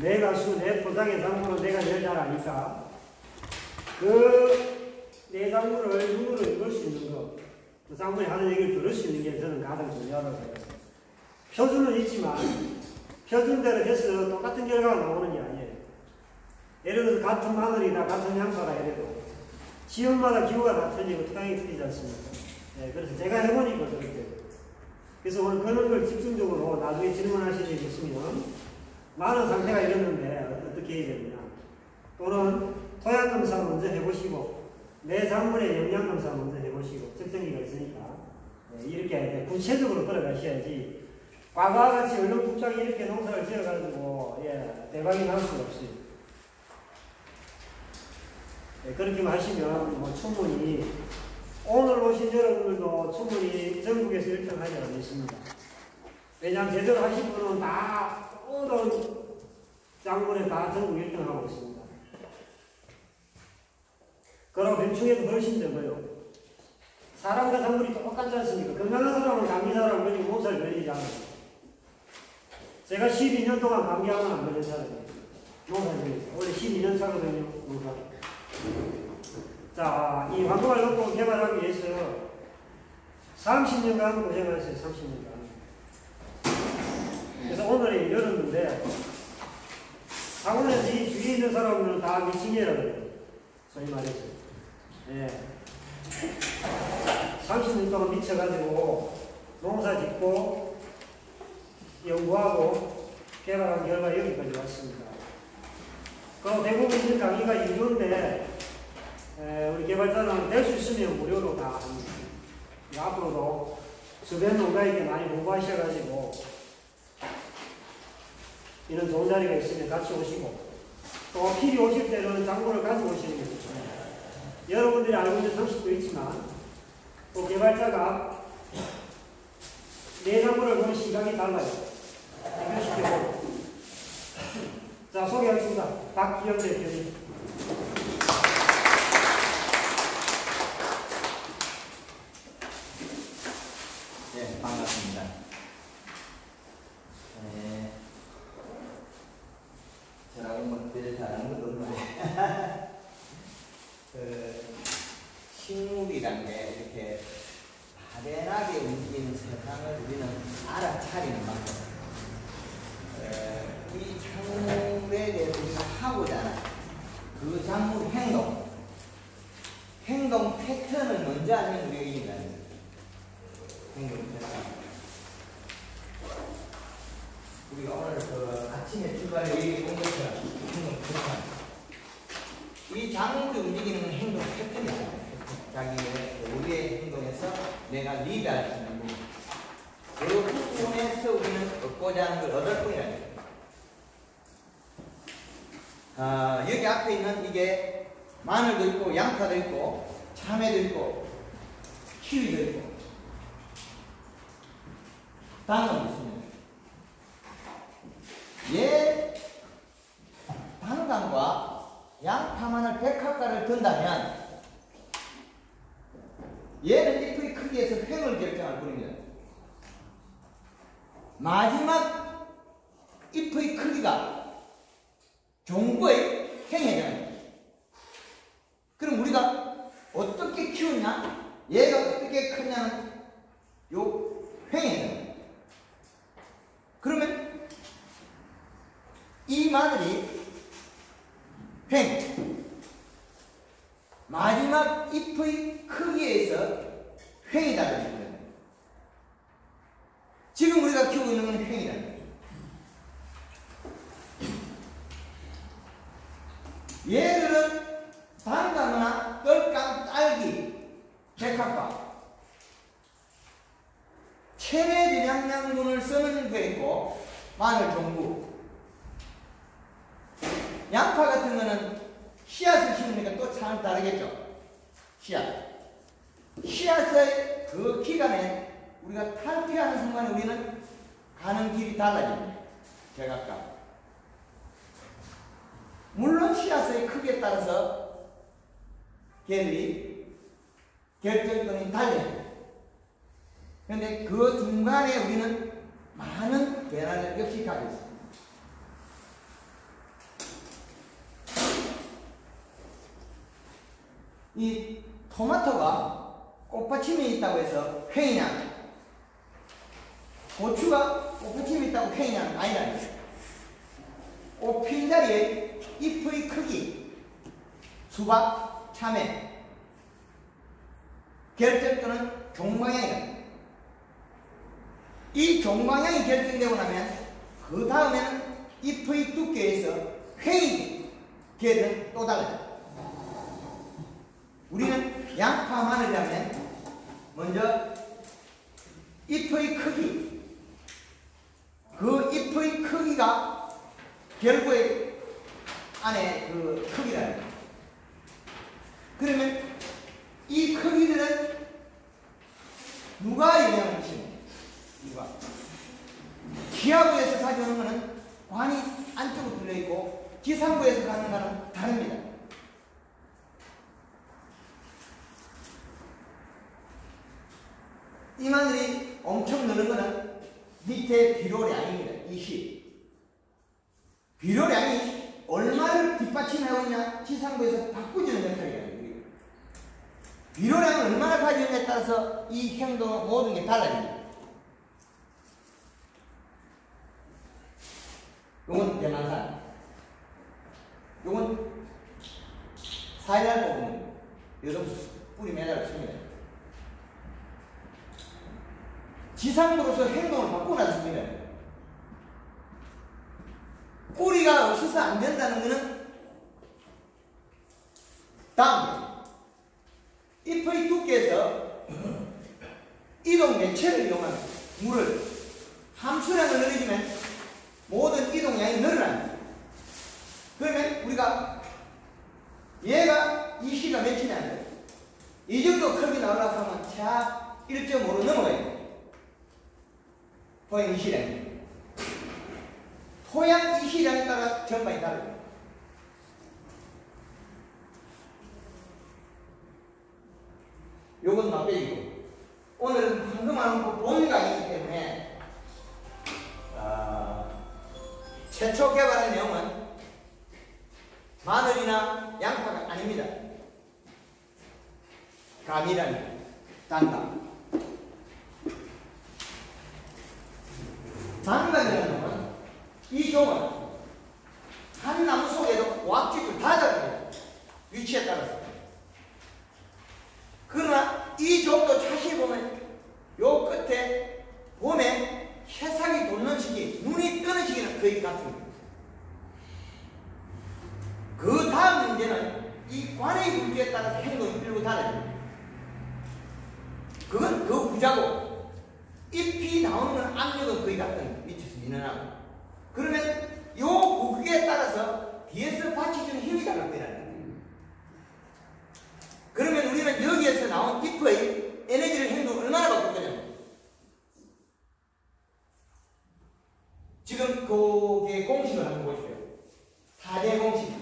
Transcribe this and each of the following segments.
내 가수, 내 포장의 작물은 내가 제일 잘 아니까 내 작물을 눈으로 읽을 수 있는 것, 그 작물이 하는 얘기를 들을 수 있는 게 저는 가장 중요하다고 생각해요. 표준은 있지만 표준대로 해서 똑같은 결과가 나오는 게 아니에요. 예를 들어서 같은 마늘이나 같은 양파가 이래도 지역마다 기후가 다 틀리고 특강이 틀리지 않습니까? 네, 그래서 제가 해보니까 그렇게. 그래서 오늘 그런 걸 집중적으로 나중에 질문하실 수 있으면 마늘 상태가 이랬는데 어떻게 해야 되느냐, 또는 토양 검사 먼저 해보시고 내 작물의 영양 검사 먼저 해보시고 측정기가 있으니까 네, 이렇게 구체적으로 들어가셔야지 과거와 같이 얼렁뚱땅 이렇게 농사를 지어가지고 대박이 날 수가 없어요. 네, 그렇게만 하시면 뭐 충분히 오늘 오신 여러분들도 충분히 전국에서 1등 하지 않겠습니다. 왜냐하면 제대로 하신 분은 다 모든 작물에 다 전국 1등 하고 있습니다. 그러고 병충해도 훨씬 적어요. 사람과 작물이 똑같지 않습니까? 건강한 사람은 감기 사람 걸리고 몸살 걸리지 않아요. 제가 12년 동안 감기하면 안 걸린 사람이에요. 농사 중에서. 원래 12년 차거든요, 농사. 자, 이 황금알 농법 개발하기 위해서 30년간 고생하셨어요, 30년간. 그래서 오늘이 열었는데, 학원에서 이 주위에 있는 사람들은 다 미친개라고 해요. 소위 말해서. 예. 30년 동안 미쳐가지고 농사 짓고 연구하고 개발한 결과 여기까지 왔습니다. 그럼 대부분 있는 강의가 유료인데 우리 개발자는 될 수 있으면 무료로 다 합니다. 앞으로도 주변 농가에게 많이 공부하셔가지고 이런 좋은 자리가 있으면 같이 오시고 또 필요 오실 때는 작물을 가지고 오시는 게 좋습니다. 여러분들이 알고 있는 상식도 있지만 또 개발자가 내 작물을 보는 시각이 달라요. 대표시켜보고. 자, 소개하겠습니다. 박기영 대표님. 네, 반갑습니다. 저라고 뭐 별 잘하는 것도 없는데 식물이란 게 이렇게 바대하게 움직이는 세상을 우리는 알아차리는 만큼 이 작물에 대해서 우리가 하고자 하는 그 작물 행동 패턴을 먼저 알면 우리가 이긴다는 거예요. 행동 패턴. 우리가 오늘 그 아침에 출발해 얘기해 본 것처럼 행동 패턴. 이 작물이 움직이는 행동 패턴이 아니에요. 자기의 우리의 행동에서 내가 리드할 수 있는 부분. 그 부분에서 우리는 얻고자 하는 걸 얻을 뿐이라는 거예요. 여기 앞에 있는 이게 마늘도 있고 양파도 있고 참외도 있고 키위도 있고 당근도 있습니다. 얘 당근과 양파, 마늘 100학과를 든다면 얘는 잎의 크기에서 횡을 결정할 뿐입니다. 마지막 잎의 크기가 종부의 횡이잖아요. 그럼 우리가 어떻게 키우냐? 얘가 어떻게 크냐는 요 횡이잖아요. 그러면 이 마늘이 횡, 마지막 잎의 크기에서 횡이다는 거예요. 지금 우리가 키우고 있는 건 횡이라는 거예요. 얘들은 단감이나 떫감, 딸기, 백합과 체내 영양분을 쓰는 게 있고 마늘 종부, 양파 같은 거는 씨앗을 심으니까 또 참 다르겠죠. 씨앗의 그 기간에 우리가 탈피하는 순간에 우리는 가는 길이 달라집니다. 제각각. 물론 씨앗의 크기에 따라서 걔들이 결정권이 달라요. 그런데 그 중간에 우리는 많은 변화를 역시 가지고 있습니다. 이 토마토가 꽃받침이 있다고 해서 횡이냐, 고추가 꽃받침이 있다고 횡이냐는 아니라는 거예요. 꽃 핀 자리에 잎의 크기, 수박, 참외, 결정권은 종방향이다. 이 종방향이 결정되고 나면 그 다음에는 잎의 두께에서 횡이 계열은 또 달라요. 우리는 양파, 마늘이라면 먼저 잎의 크기, 그 잎의 크기가 결국에 안에 그 크기라는 거예요. 그러면 이 크기들은 누가 영향을 미치는 거예요? 누가? 기하부에서 가져오는 것은 관이 안쪽으로 들려있고 지상부에서 가는 것은 다릅니다. 이 마늘이 엄청 느는 것은 밑에 비료량입니다. 20. 비료량이 얼마를 뒷받침하고 있냐, 지상부에서 바꾸지는 역할이에요. 비료량을 얼마나 가지느냐에 따라서 이 행동 모든 게 달라집니다. 요건 대만산, 요건 사이날 부분, 요즘 뿌리 매달아 씁니다. 지상부로서 행동을 바꾸고 났습니다. 뿌리가 없어서 안 된다는 것은 다음 잎의 두께에서 이동 매체를 이용하는 물을 함수량을 늘리면 모든 이동량이 늘어납니다. 그러면 우리가 얘가 이 시가 몇이냐면 이 정도 크기 나오려고 하면 자 1.5로 넘어가야 돼요. 토양 이시량이. 토양 이시량에 따라 전반이 다릅니다. 요건 막대기고, 오늘은 황금하는 본 강의이기 때문에 최초 개발한 내용은 마늘이나 양파가 아닙니다. 감이라는 단감. 단감이라는 놈은 이 종은 한 나무 속에도 왁집을 다 잡습니다. 위치에 따라서. 그러나 이 종도 자세히 보면 요 끝에 봄에 새싹이 돋는 시기, 눈이 뜨는 시기는 거의 같습니다. 그 다음 문제는 이 관의 분기에 따라서 행동이 일부 달라집니다. 그건 그 부자고, 잎이 나오는 건 압력은 거의 같은 밑에서 민원하고, 그러면 요 부기에 따라서 뒤에서 받쳐주는 힘이 다를 거라는 거예요. 그러면 우리는 여기에서 나온 잎의 에너지를 행동을 얼마나 바꿀 거냐면, 지금 그게 공식을 한번 보십시오. 4대 공식.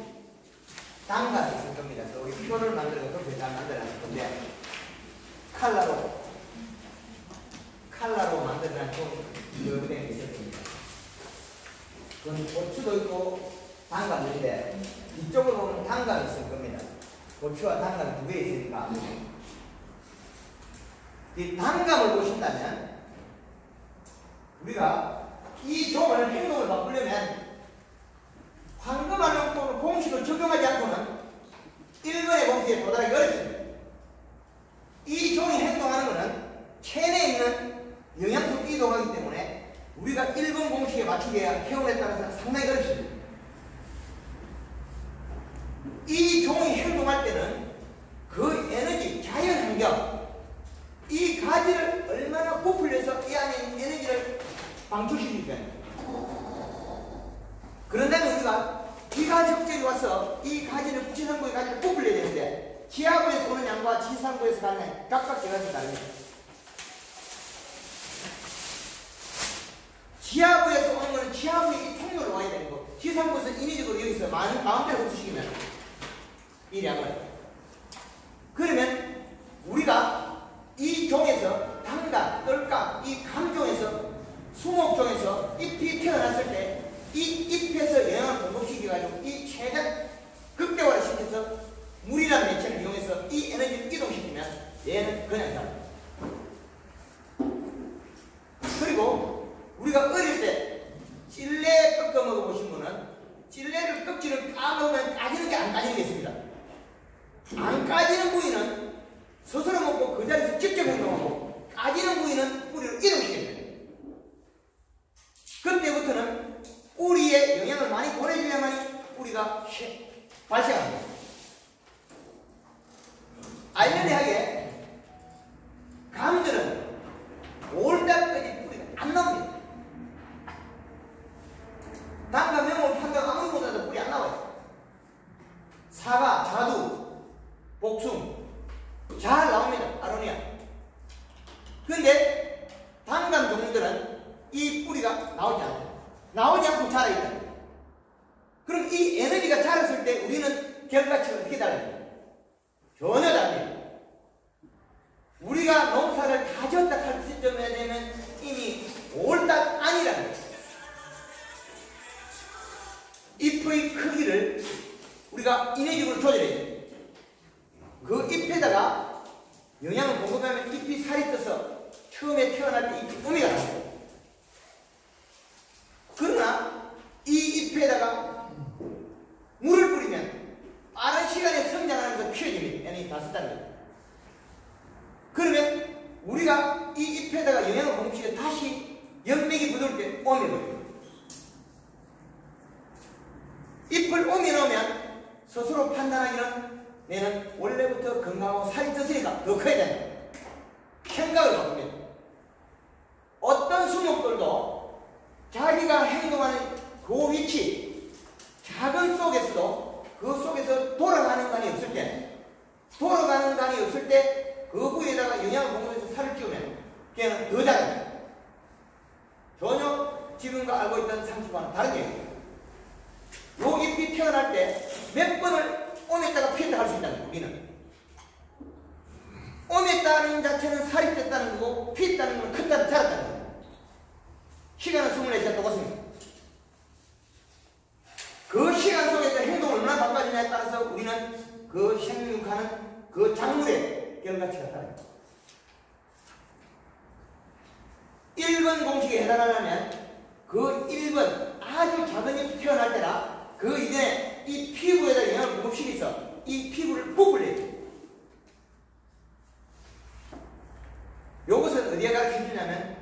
단가가 있을 겁니다. 우리 표를 만들어서 그렇게 잘 만들어놨을 건데, 칼라로 만들어놨 여러 개 있을 겁니다. 그건 고추도 있고 단감도 있는데, 이쪽으로 보면 단감이 있을 겁니다. 고추와 단감이 두 개 있으니까. 이 단감을 보신다면, 우리가 이 종을 행동을 바꾸려면 황금알용법을 공식을 적용하지 않고는 1번의 공식에 도달하기 어렵습니다. 이 종이 행동하는 것은 체내에 있는 영양소 이동하기 때문에 우리가 1번 공식에 맞추게 해야 효용에 따라서 상당히 어렵습니다. 이 종이 행동할 때는 그 에너지, 자연환경, 이 가지를 얼마나 부풀려서 이 안에 있는 에너지를 방출시키니까. 그런다면 우리가 비가 적절히 와서 이 가지를, 지상부의 가지를 부풀려야 되는데, 지하부에서 오는 양과 지상부에서 가는 양 각각 제각이 다릅니다. 지하부에서 오는 것은 지하부의 이 통로로 와야 되는 거, 지상부에서 인위적으로 여기서 마음대로 흡수시키면 이 양을. 그러면 우리가 이 종에서 단감, 뜰감, 이 감종에서, 수목종에서 잎이 태어났을 때 이 잎에서 영양을 공급시켜가지고 이 최대 극대화를 시켜서 물이라는 매체를 이용해서 이 찔레를 껍질을 까먹으면 까지는 게 안 까지는 게 있습니다. 안 까지는 부위는 스스로 먹고 그 자리에서 직접 행동하고, 까지는 부위는 뿌리를 이동시켜야 돼요. 그때부터는 뿌리에 영양을 많이 보내줘야만이 뿌리가 발생합니다. 아이러니하게 감들은 5월달까지 뿌리가 안 나옵니다. 단감, 명월, 판감 아무리 못해도 뿌리 안 나와요. 사과, 자두, 복숭 잘 나옵니다. 아로니아. 근데 단감 종류들은 이 뿌리가 나오지 않아요. 나오지 않고 자라있다. 그럼 이 에너지가 자랐을 때 우리는 결과치가 어떻게 달라요? 전혀 다릅니다. 우리가 농사를 다 지었다 할 시점에 되면 이미 5월달 아니라는 거예요. 잎의 크기를 우리가 인위적으로 조절해야 돼요. 그 잎에다가 영양을 공급하면 잎이 살이 쪄서 처음에 태어날 때 잎이 꾸미가 나요. 그러나 이 잎에다가 물을 뿌리면 빠른 시간에 성장하면서 피어집니다. 얘는 다 썼다는 거예요. 그러면 우리가 이 잎에다가 영양을 공급시켜 다시 연맥이 부드러울 때 오며버려요. 잎을 오며놓으면 스스로 판단하기는 얘는 원래부터 건강하고 살이 쪘으니까 더 커야 된다. 생각을 바꿉니다. 어떤 수목들도 자기가 행동하는 그 위치, 작은 속에서도 그 속에서 돌아가는 간이 없을 때, 돌아가는 간이 없을 때 그 부위에다가 영양을 공급해서 살을 찌우면 걔는 더 자랍니다. 전혀 지금과 알고 있던 상식과는 다른 얘기예요. 요 잎이 태어날 때 몇 번을 오맸다가 피했다 할 수 있다는 거예요. 우리는 오맸다는 자체는 살이 쪘다는 거고 피했다는 건 컸다는 자랐다는 거예요. 시간은 24시간 똑같습니다. 그 시간 속에서 행동을 얼마나 바꿔주냐에 따라서 우리는 그 생육하는 그 작물의 결과치가 달라요. 1번 공식에 해당하려면 그 1번 아주 작은 잎이 태어날 때나 그 이전에 이 피부에다 영양을 공급시켜서 이 피부를 뽑으려야 돼요. 요것은 어디에 가르쳐주냐면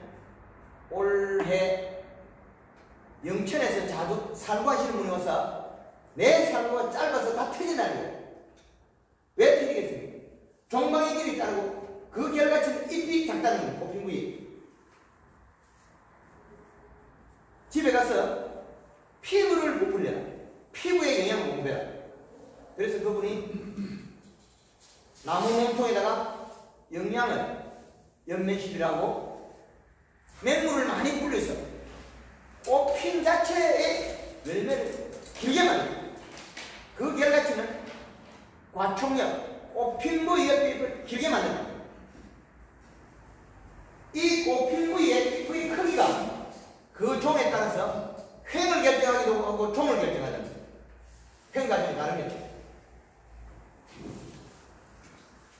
올해 영천에서 살구 하시는 분이 와서 내 살구가 짧아서 다 터진다는 거예요. 왜 터지겠습니까? 종방의 길이 자르고 그 결과치는 잎이 작다는 거예요. 꽃핀 부위에. 집에 가서 피부를 못 불려라. 피부에 영양을 공급해라. 그래서 그분이 나무 몸통에다가 영양을 연면시비라고 맹물을 많이 불려서 꽃핀 자체의 열매를 길게 만들어요. 그 결과치는 과총력, 꽃핀 부위의 잎을 길게 만듭니다. 이 꽃핀 부위의 잎의 크기가 그 종에 따라서 횡을 결정하기도 하고 종을 결정하는 횡과 종이 다릅니다.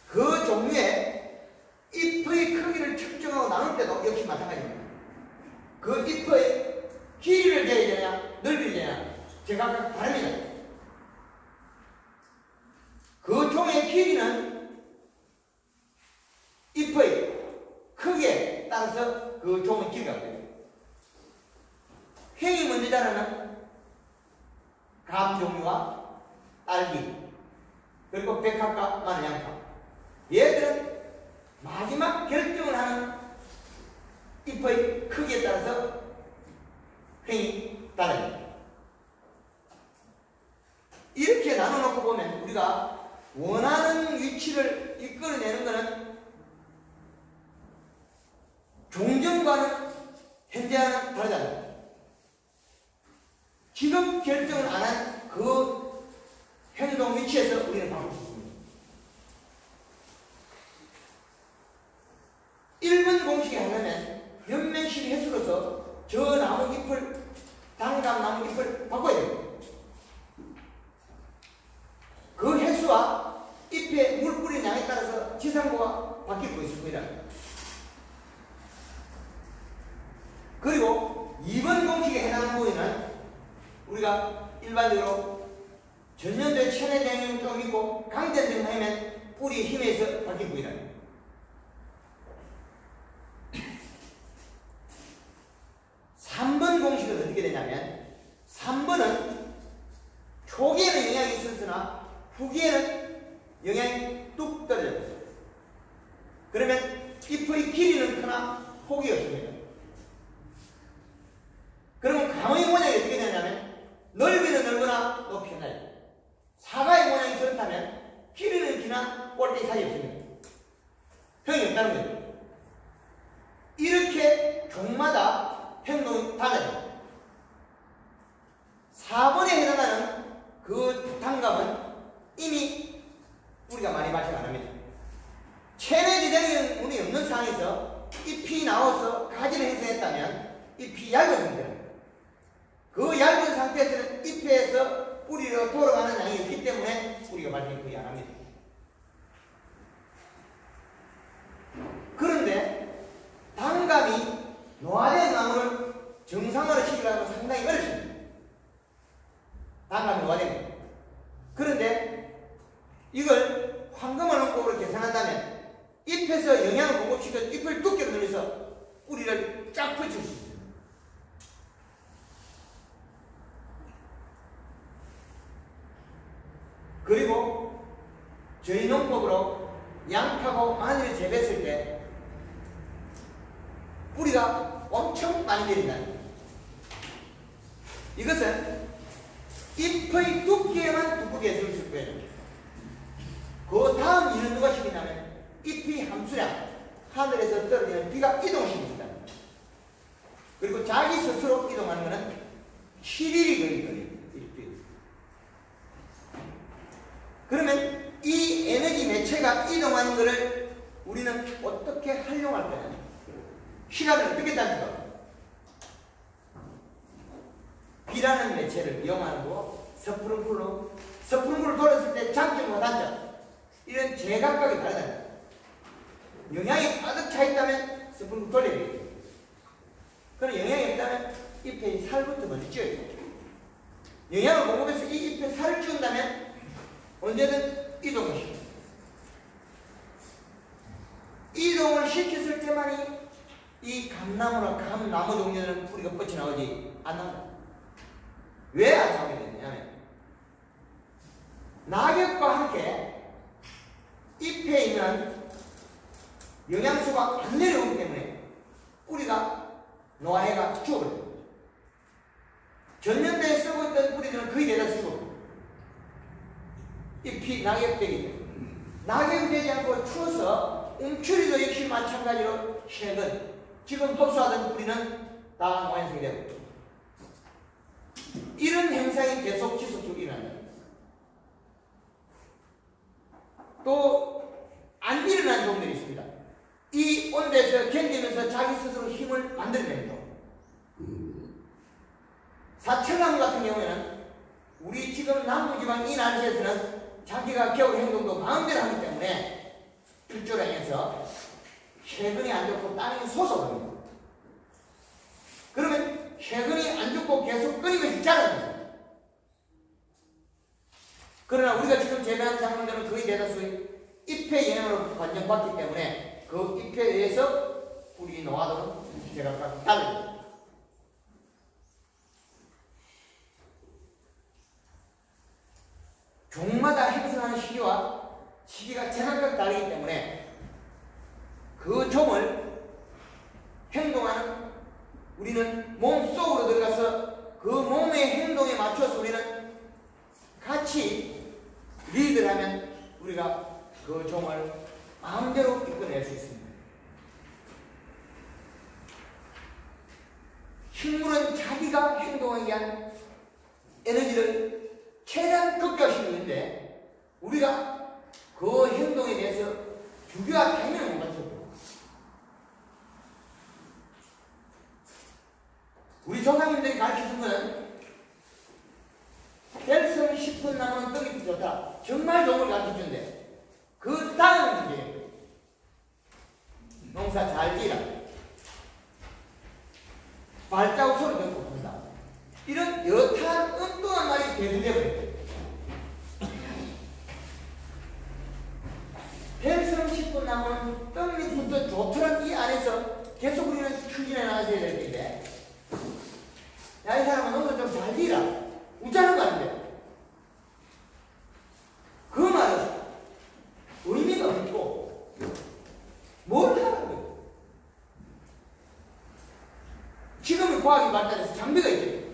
그 종류의 잎의 크기를 측정하고 나눌 때도 역시 마찬가지입니다. 그 잎의 길이를 재야 되냐 넓이를 재냐 제각각 다릅니다. 그 종의 길이는 잎의 크기에 따라서 그 종의 길이가 돼요. 횡이 먼저 자라는 감 종류와 딸기, 그리고 백합과 마늘 양파. 얘들은 마지막 결정을 하는 잎의 크기에 따라서 횡이 달라집니다. 이렇게 나눠놓고 보면 우리가 원하는 위치를 이끌어내는 것은 종전과는 현재와는 다르잖아요. 지금 결정을 안 한 그 행동 위치에서 우리는 바꿀 수 있습니다. 1번 공식에 하려면 연면식 횟수로서 저 나무 잎을, 단감 나무 잎을 바꿔야 됩니다. 그 횟수와 잎에 물 뿌린 양에 따라서 지상고가 바뀔 수 있습니다. 그리고 2번 공식에 해당하는 부위는 우리가 우리가 일반적으로 전년도에 체내장애는 좀 있고 강전증 하면 뿌리 힘에서 바뀐 부위다. 3번 공식은 어떻게 되냐면 3번은 초기에는 영향이 있었으나 후기에는 영향이 뚝 떨어졌어요. 그러면 잎의 길이는 크나 폭이 없습니다. 그러면 감의 모양이 어떻게 되냐면 넓이는 넓으나 높이 넓어요. 사과의 모양이 그렇다면 길이는 기나 꼴대 사이 없습니다. 형이 없다는 거예요. 이렇게 종마다 행동이 달라요. 4번에 해당하는 그 단감은 이미 우리가 많이 발생 안 합니다. 체내 지장이 없는 상황에서 잎이 나와서 가지를 형성했다면 잎이 얇은 상태입니다. 그 얇은 상태에서는 잎에서 뿌리로 돌아가는 양이 없기 때문에 뿌리가 발생이 거의 안 합니다. 그런데 단감이 노화된 나무를 정상화를 시키려면 상당히 어렵습니다. 단감이 노화된 거예요. 그런데 이걸 황금을 원법으로 계산한다면 잎에서 영양을 공급시켜서 잎을 두께로 늘려서 뿌리를 쫙 펼칠 수 있습니다. 그리고 저희 농법으로 양파고 마늘을 재배했을 때 뿌리가 엄청 많이 내린다는 거예요. 이것은 잎의 두께만 두껍게 해서 있을 거예요. 그 다음 일은 누가 시키냐면 잎의 함수량, 하늘에서 떨어지는 비가 이동시킵니다. 그리고 자기 스스로 이동하는 것은 7일이 걸립니다. 그러면 이 에너지 매체가 이동하는 것을 우리는 어떻게 활용할 거냐? 시간을 어떻게 따질까? 비라는 매체를 이용하는 거, 서프름풀을 돌았을 때 장점과 단점, 이런 제각각이 다르다. 영향이 가득 차 있다면 서프름풀 돌려야 되겠죠. 그럼 영향이 없다면 잎에 살부터 먼저 찌어야 돼요. 영양을 공급해서 이 잎에 살을 찌운다면 언제든 이동을 시켜요. 이동을 시켰을 때만이 이 감나무나 감나무 종류는 뿌리가 뻗쳐 나오지 안 나온다. 왜 안 나오게 되냐면 낙엽과 함께 잎에 있는 영양소가 안 내려오기 때문에 뿌리가 노화해가 죽어버려요. 전년도에 쓰고 있던 뿌리들은 거의 대다 죽어버려요. 잎이 낙엽되기 때문에. 낙엽이 되지 않고 추워서 움츠리도 역시 마찬가지로 최근 지금 흡수하던 뿌리는 다 완성이 되고 이런 현상이 계속 지속적으로 일어난다. 또 안 일어난 종들이 있습니다. 이 온도에서 견디면서 자기 스스로 힘을 만들어내는 종. 사철나무 같은 경우에는 우리 지금 남부지방 이 날씨에서는 자기가 겨울 행동도 마음대로 하기 때문에 일조량에서 쉐근이 안 좋고 땅이 솟아버립니다. 그러면 쉐근이 안 좋고 계속 끓이면 자라는 거예요. 그러나 우리가 지금 재배하는 작물들은 거의 대다수 잎의 영향으로 관정받기 때문에 그 잎에 의해서 뿌리 노화도는 제각각 다릅니다. 종마다 형성하는 시기가 제각각 다르기 때문에 그 종을 행동하는 우리는 몸속으로 들어가서 그 몸의 행동에 맞춰서 우리는 같이 리드를 하면 우리가 그 종을 마음대로 이끌어낼 수 있습니다. 식물은 자기가 행동하기 위한 에너지를 최대한 극대화시키는데 우리가 그 행동에 대해서 규격화 타이밍을 못 맞춰요. 우리 조상님들이 가르쳐준 것은 델성 10분 남은 떡이 좋다. 정말 좋은 걸 가르쳐준대. 그 다음 문제 농사 잘 지라. 발자국 소리 듣고 본다. 이런 여타한 과학이 발달해서 장비가 있대요.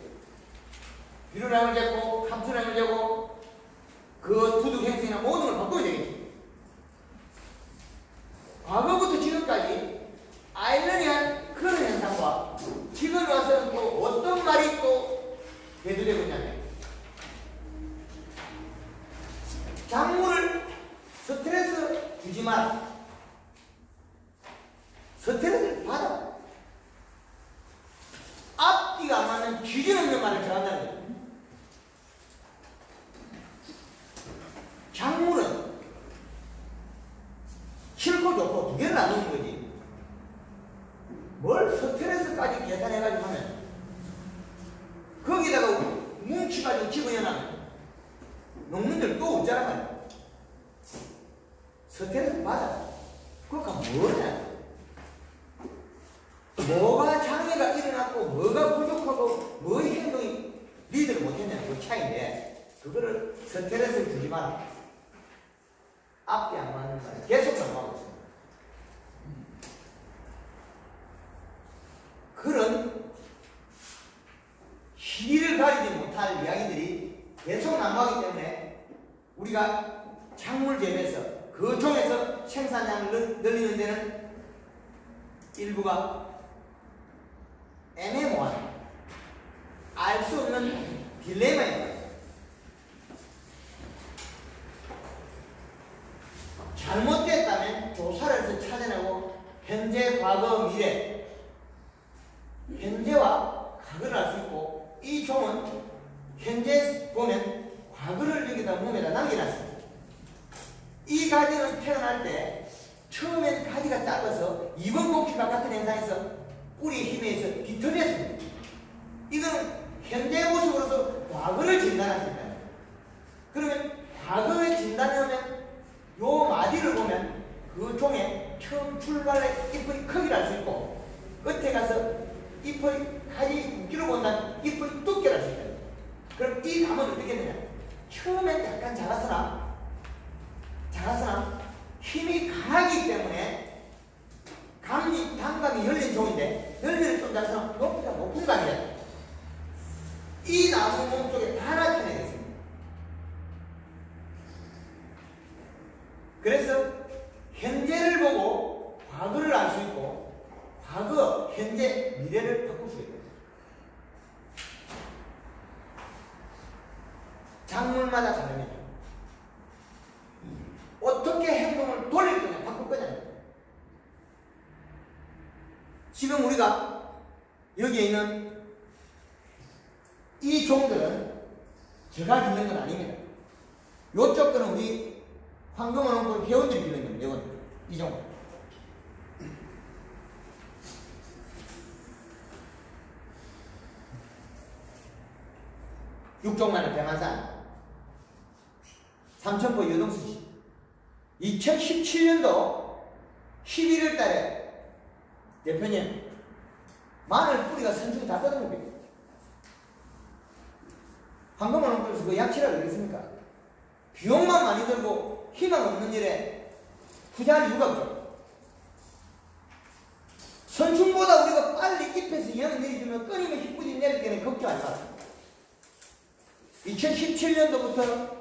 비료량을 재고 함수량을 재고 그 두둑 행성이나 모든 걸 바꿔야 되겠지. 과거부터 지금까지 아이러니한 그런 현상과 지금 와서는 또 어떤 말이 또 대두되고 있냐면 작물을 스트레스 주지 마라. 스트레스를 받아. 앞뒤가 안 맞는 기준 없는 말을 전한다는 거예요. 작물은 싫고 좋고 두 개를 나누는 거지. 뭘 스트레스까지 계산해가지고 하면 거기다가 뭉치가지고 집어넣으면 농민들 또 웃자란 말이야. 스트레스 받아. 그러니까 뭐냐? 뭐가 장애가 일어났고 뭐가 부족하고 뭐의 행동이 리드를 못했냐는 그 차이인데 그거를 스트레스를 주지 마라. 앞뒤 안 맞는 말 계속 넘어가고 있습니다. 그런 희를 가지지 못할 이야기들이 계속 남아가기 때문에 우리가 작물 재배에서 그 종에서 생산량을 늘리는 데는 일부가 애매모호한 알 수 없는 딜레마입니다. 잘못됐다면 조사를 해서 찾아내고 현재, 과거, 미래 현재와 과거를 알 수 있고 이 종은 현재 보면 과거를 여기다 몸에다 남겨놨습니다. 이 가지는 태어날 때 처음엔 가지가 작아서 이번 곡기와 같은 현상에서 뿌리의 힘에 의해서 뒤틀렸습니다. 이거는 현재 모습으로서 과거를 진단할 수 있다. 그러면 과거에 진단하면 요 마디를 보면 그 종의 처음 출발의 잎의 크기를 알 수 있고 끝에 가서 잎의 가지 굵기를 본다면 잎의 두께를 알 수 있다. 그럼 이 감은 어떻게 되냐? 처음엔 약간 작았으나 힘이 강하기 때문에 단감이 열린 종인데 열리는 좀 작아서 높이가 높은 감이다. 이 나무 몸속에 다 나타내겠습니다. 그래서 현재를 보고 과거를 알 수 있고 과거, 현재, 미래를 바꿀 수 있다. 작물마다 다릅니다. 어떻게 행동을 돌릴 거냐, 바꿀 거냐. 지금 우리가 여기에 있는 이 종들은 제가 기른 건 아닙니다. 요쪽 거는 우리 황금원홍골 회원들이 기른 겁니다. 회원들. 이 종. 육종마늘 대만산 삼천포 여동수시 2017년도 11월 달에 대표님 마늘 뿌리가 선충 다 뜯은 겁니다. 황금원홍골에서 그 약치라고 그랬습니까? 비용만 많이 들고 희망 없는 일에 투자할 이유가 없죠. 선충보다 우리가 빨리 잎에서 영을 내려주면 끊임없이 뿌리 내릴 때는 걱정하지 마라. 2017년도부터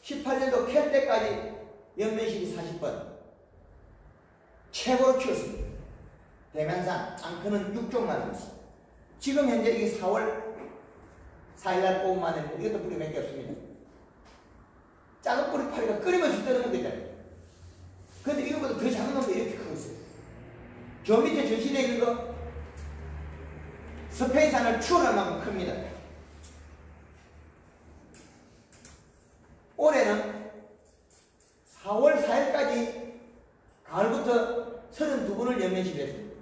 18년도 캘 때까지 연면실이 40번 최고로 키웠습니다. 대만산 앙크는 6종만 있습니다. 지금 현재 이게 4월 4일날 뽑은 마늘인데 이것도 뿌리 몇 개 없습니다. 작은 뿌리파리가 끊임없이 떨어먹고 있잖아요. 그런데 이것보다 더 작은 놈도 이렇게 크고 있어요. 저 밑에 전시되어 있는 거 스페인산을 추월할 만큼 큽니다. 올해는 4월 4일까지 가을부터 32분을 연면시를 했습니다.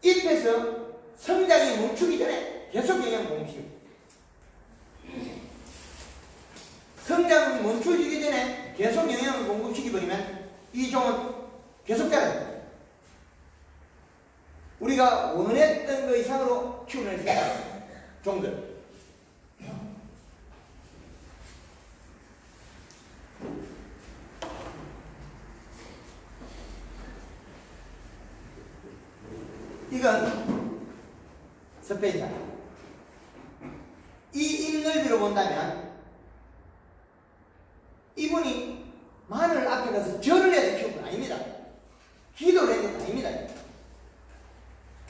잎에서 성장이 멈추기 전에 계속 영양 공급시킵니다. 성장이 멈춰지기 전에 계속 영양을 공급시켜버리면 이 종은 계속 자랍니다. 우리가 원했던 것 이상으로 키우는 종들. 이건 스페이스. 이 입넓이로 본다면 이분이 마늘 앞에 가서 절을 해서 키운 건 아닙니다. 기도를 했는 건 아닙니다.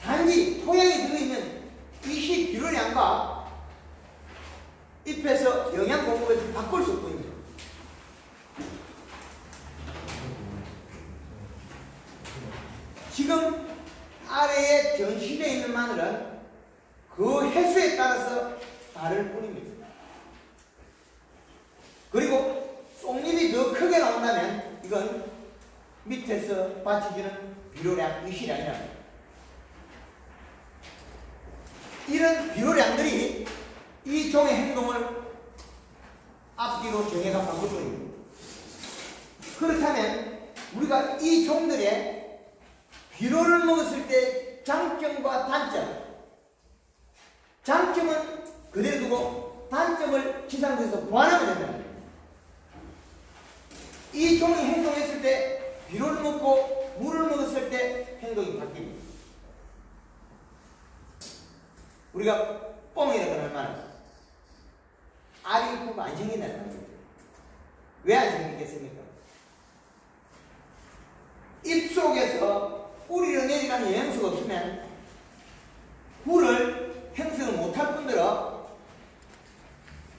단지 토양이 들어있는 이시 비료량과 잎에서 영양 공급을 바꿀 수 없습니다. 지금 아래에 전시되어 있는 마늘은 그 횟수에 따라서 다를 뿐입니다. 그리고 쏙잎이 더 크게 나온다면 이건 밑에서 받쳐주는 비료량, 이시량이랍니다. 이런 비료량들이 이 종의 행동을 앞뒤로 정해서 바꿀 뿐입니다. 그렇다면 우리가 이 종들의 비료를 먹었을 때 장점과 단점, 장점은 그대로 두고 단점을 지상에서 보완하면 된다. 이 종이 행동했을 때 비료를 먹고 물을 먹었을 때 행동이 바뀝니다. 우리가 뻥이라고 할 말은 알이 이쁘고 안 생긴다는 말입니다. 왜 안 생기겠습니까? 입속에서 뿌리로 내려가는 영양소가 없으면 꿀을 형성을 못할 뿐더러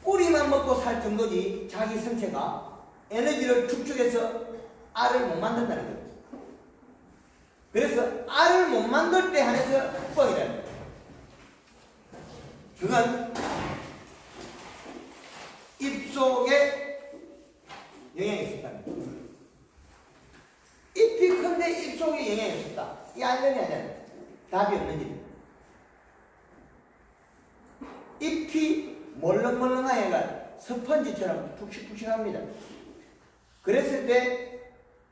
뿌리만 먹고 살 정도지 자기 성체가 에너지를 축적해서 알을 못 만든다는 거죠. 그래서 알을 못 만들 때 한해서 뻥이라는 거예요. 그건 입속에 영향이 있었답니다. 잎이 큰데 입속에 영향이 없다. 이 알면이 아니야. 답이 없는 일입니다. 잎이 멀렁멀렁하여가 스펀지처럼 푹신푹신합니다. 그랬을 때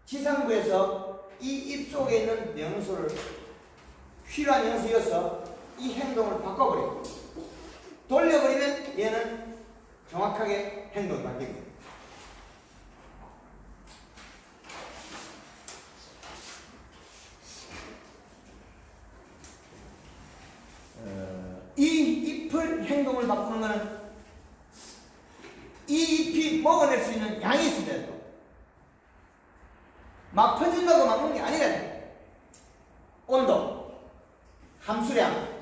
지상부에서 이 잎속에 있는 영양소를 필요한 영양소여서 이 행동을 바꿔버려요. 돌려버리면 얘는 정확하게 행동이 바뀝니다. 이 잎을 행동을 바꾸는 것은 이 잎이 먹어낼 수 있는 양이 있습니다. 막 퍼진다고 막 먹는 게 아니라 온도, 함수량,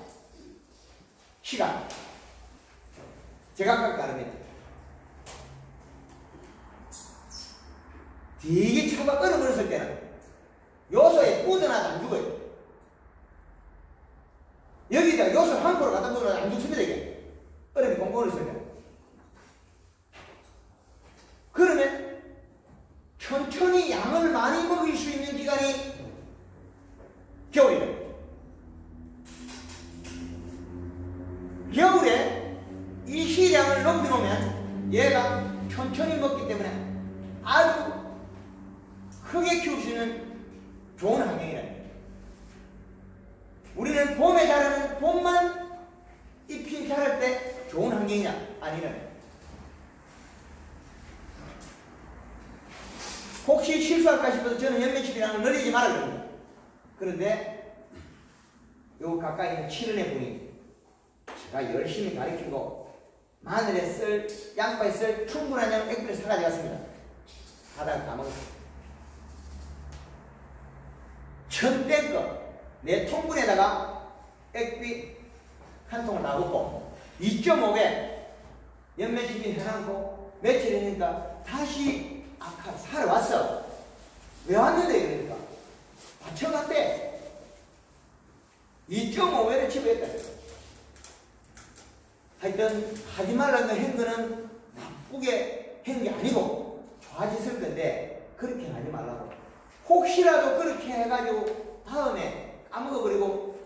시간 제각각 다릅니다. 되게 차가 얼어버렸을 때는 요소에 묻어나도 안 죽어요. 여기다 요소 한 포로 갖다 놓으면 안 죽습니다. 이게 얼음이 꽁꽁 얼었을 때. 그러면 천천히 양을 많이 먹일 수 있는 기간이 겨울이다. 겨울에 이 시량을 높여놓으면 얘가 천천히 먹기 때문에 아주 크게 키울 수 있는 좋은 환경이다. 우리는 봄에 자라는 봄만 잎이 자랄 때 좋은 환경이냐? 아니네. 혹시 실수할까 싶어서 저는 연면칩이라는 걸 늘리지 말아야 됩니다. 그런데 요 가까이 있는 7원의 분이 제가 열심히 가르치고 마늘에 쓸, 양파에 쓸 충분한 양 액비를 사가져 갔습니다. 하다가 다 먹었어요. 천땡껏 내 통분에다가 액비 한 통을 놔두고 2.5배 연면십이 해놓고 며칠 있으니까 다시 아까 사러 왔어. 왜 왔는데 이러니까 맞춰갔대. 2.5배를 치부했다. 하여튼 하지 말라는 행동은 나쁘게 한 게 아니고 좋아졌을 건데 그렇게 하지 말라고. 혹시라도 그렇게 해가지고 다음에 까먹어버리고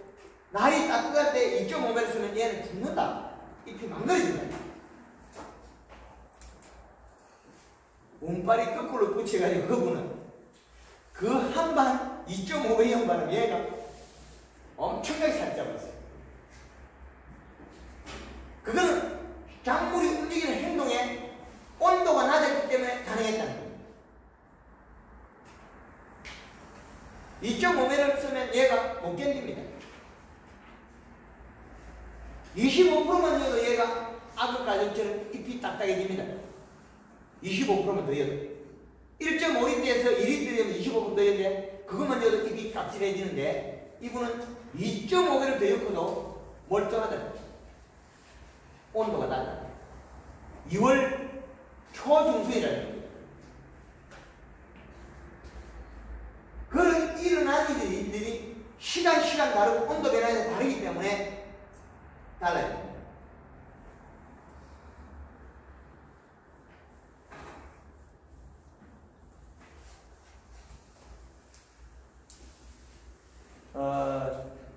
날이 따뜻할 때 2.5배를 쓰면 얘는 죽는다. 잎이 망가진다. 운빨이 거꾸로 붙여가지고 그분은 그 한반 2.5배 양반은 얘가 엄청나게 살쪄버렸어요. 그거는 작물이 움직이는 행동에 온도가 낮았기 때문에 가능했다는 거예요. 2.5배를 쓰면 얘가 못 견딥니다. 25%만 넣어도 얘가 악어 가정처럼 잎이 딱딱해집니다. 25%만 더 넣어도 1.5리터에서 2리터 되면 25% 넣어야 돼. 그것만 넣어도 잎이 깍질해지는데 이분은 2.5개를 더 넣고도 멀쩡하다. 온도가 낮아. 2월 초중순이라는 거예요. 그 일어난 일들이 시간 다르고 온도 변화에 다르기 때문에 달라요.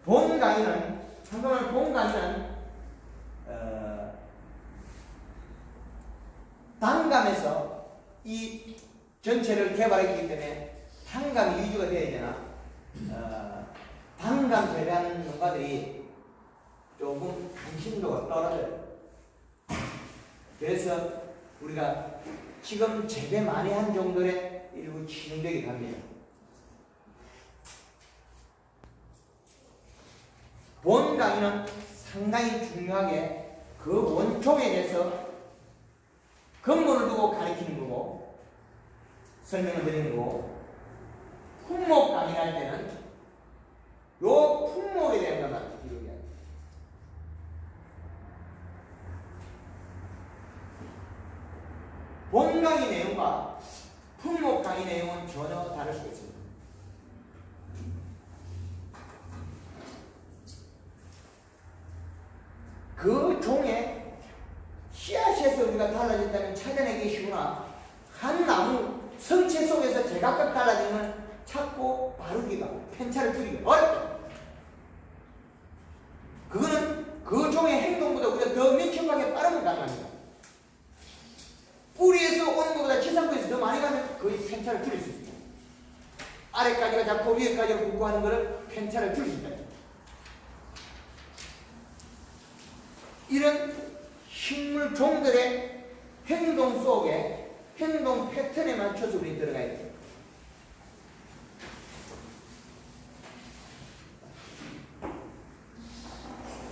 본 강의는 한동안 본 강의는 단감에서 이 전체를 개발했기 때문에 단감이 위주가 되어야 되나 단감 재배하는 농가들이 조금 관심도가 떨어져요. 그래서 우리가 지금 재배 많이 한 종들의 일부 진행되게 합니다. 본 강의는 상당히 중요하게 그 원총에 대해서 근본을 두고 가르치는 거고 설명을 드리는 거고, 품목 강의를 할 때는 요 품목에 대한 것만 기록해야 돼요. 본 강의 내용과 품목 강의 내용은 전혀 다를 수 있습니다. 그 종의 씨앗에서 우리가 달라졌다면 찾아내기 쉬우나 한 나무 성체 속에서 제각각 달라진 걸 찾고 바르기가, 편차를 줄이기가 어렵다. 그거는 그 종의 행동보다 우리가 더 민첩하게 빠르면 가능합니다. 뿌리에서 오는 것보다 지상부에서 더 많이 가면 거의 편차를 줄일 수 있습니다. 아래까지가 잡고 위에까지가 굽고 하는 것을 편차를 줄일 수 있다. 이런 식물 종들의 행동 속에 행동 패턴에 맞춰서 우리 들어가야 돼요.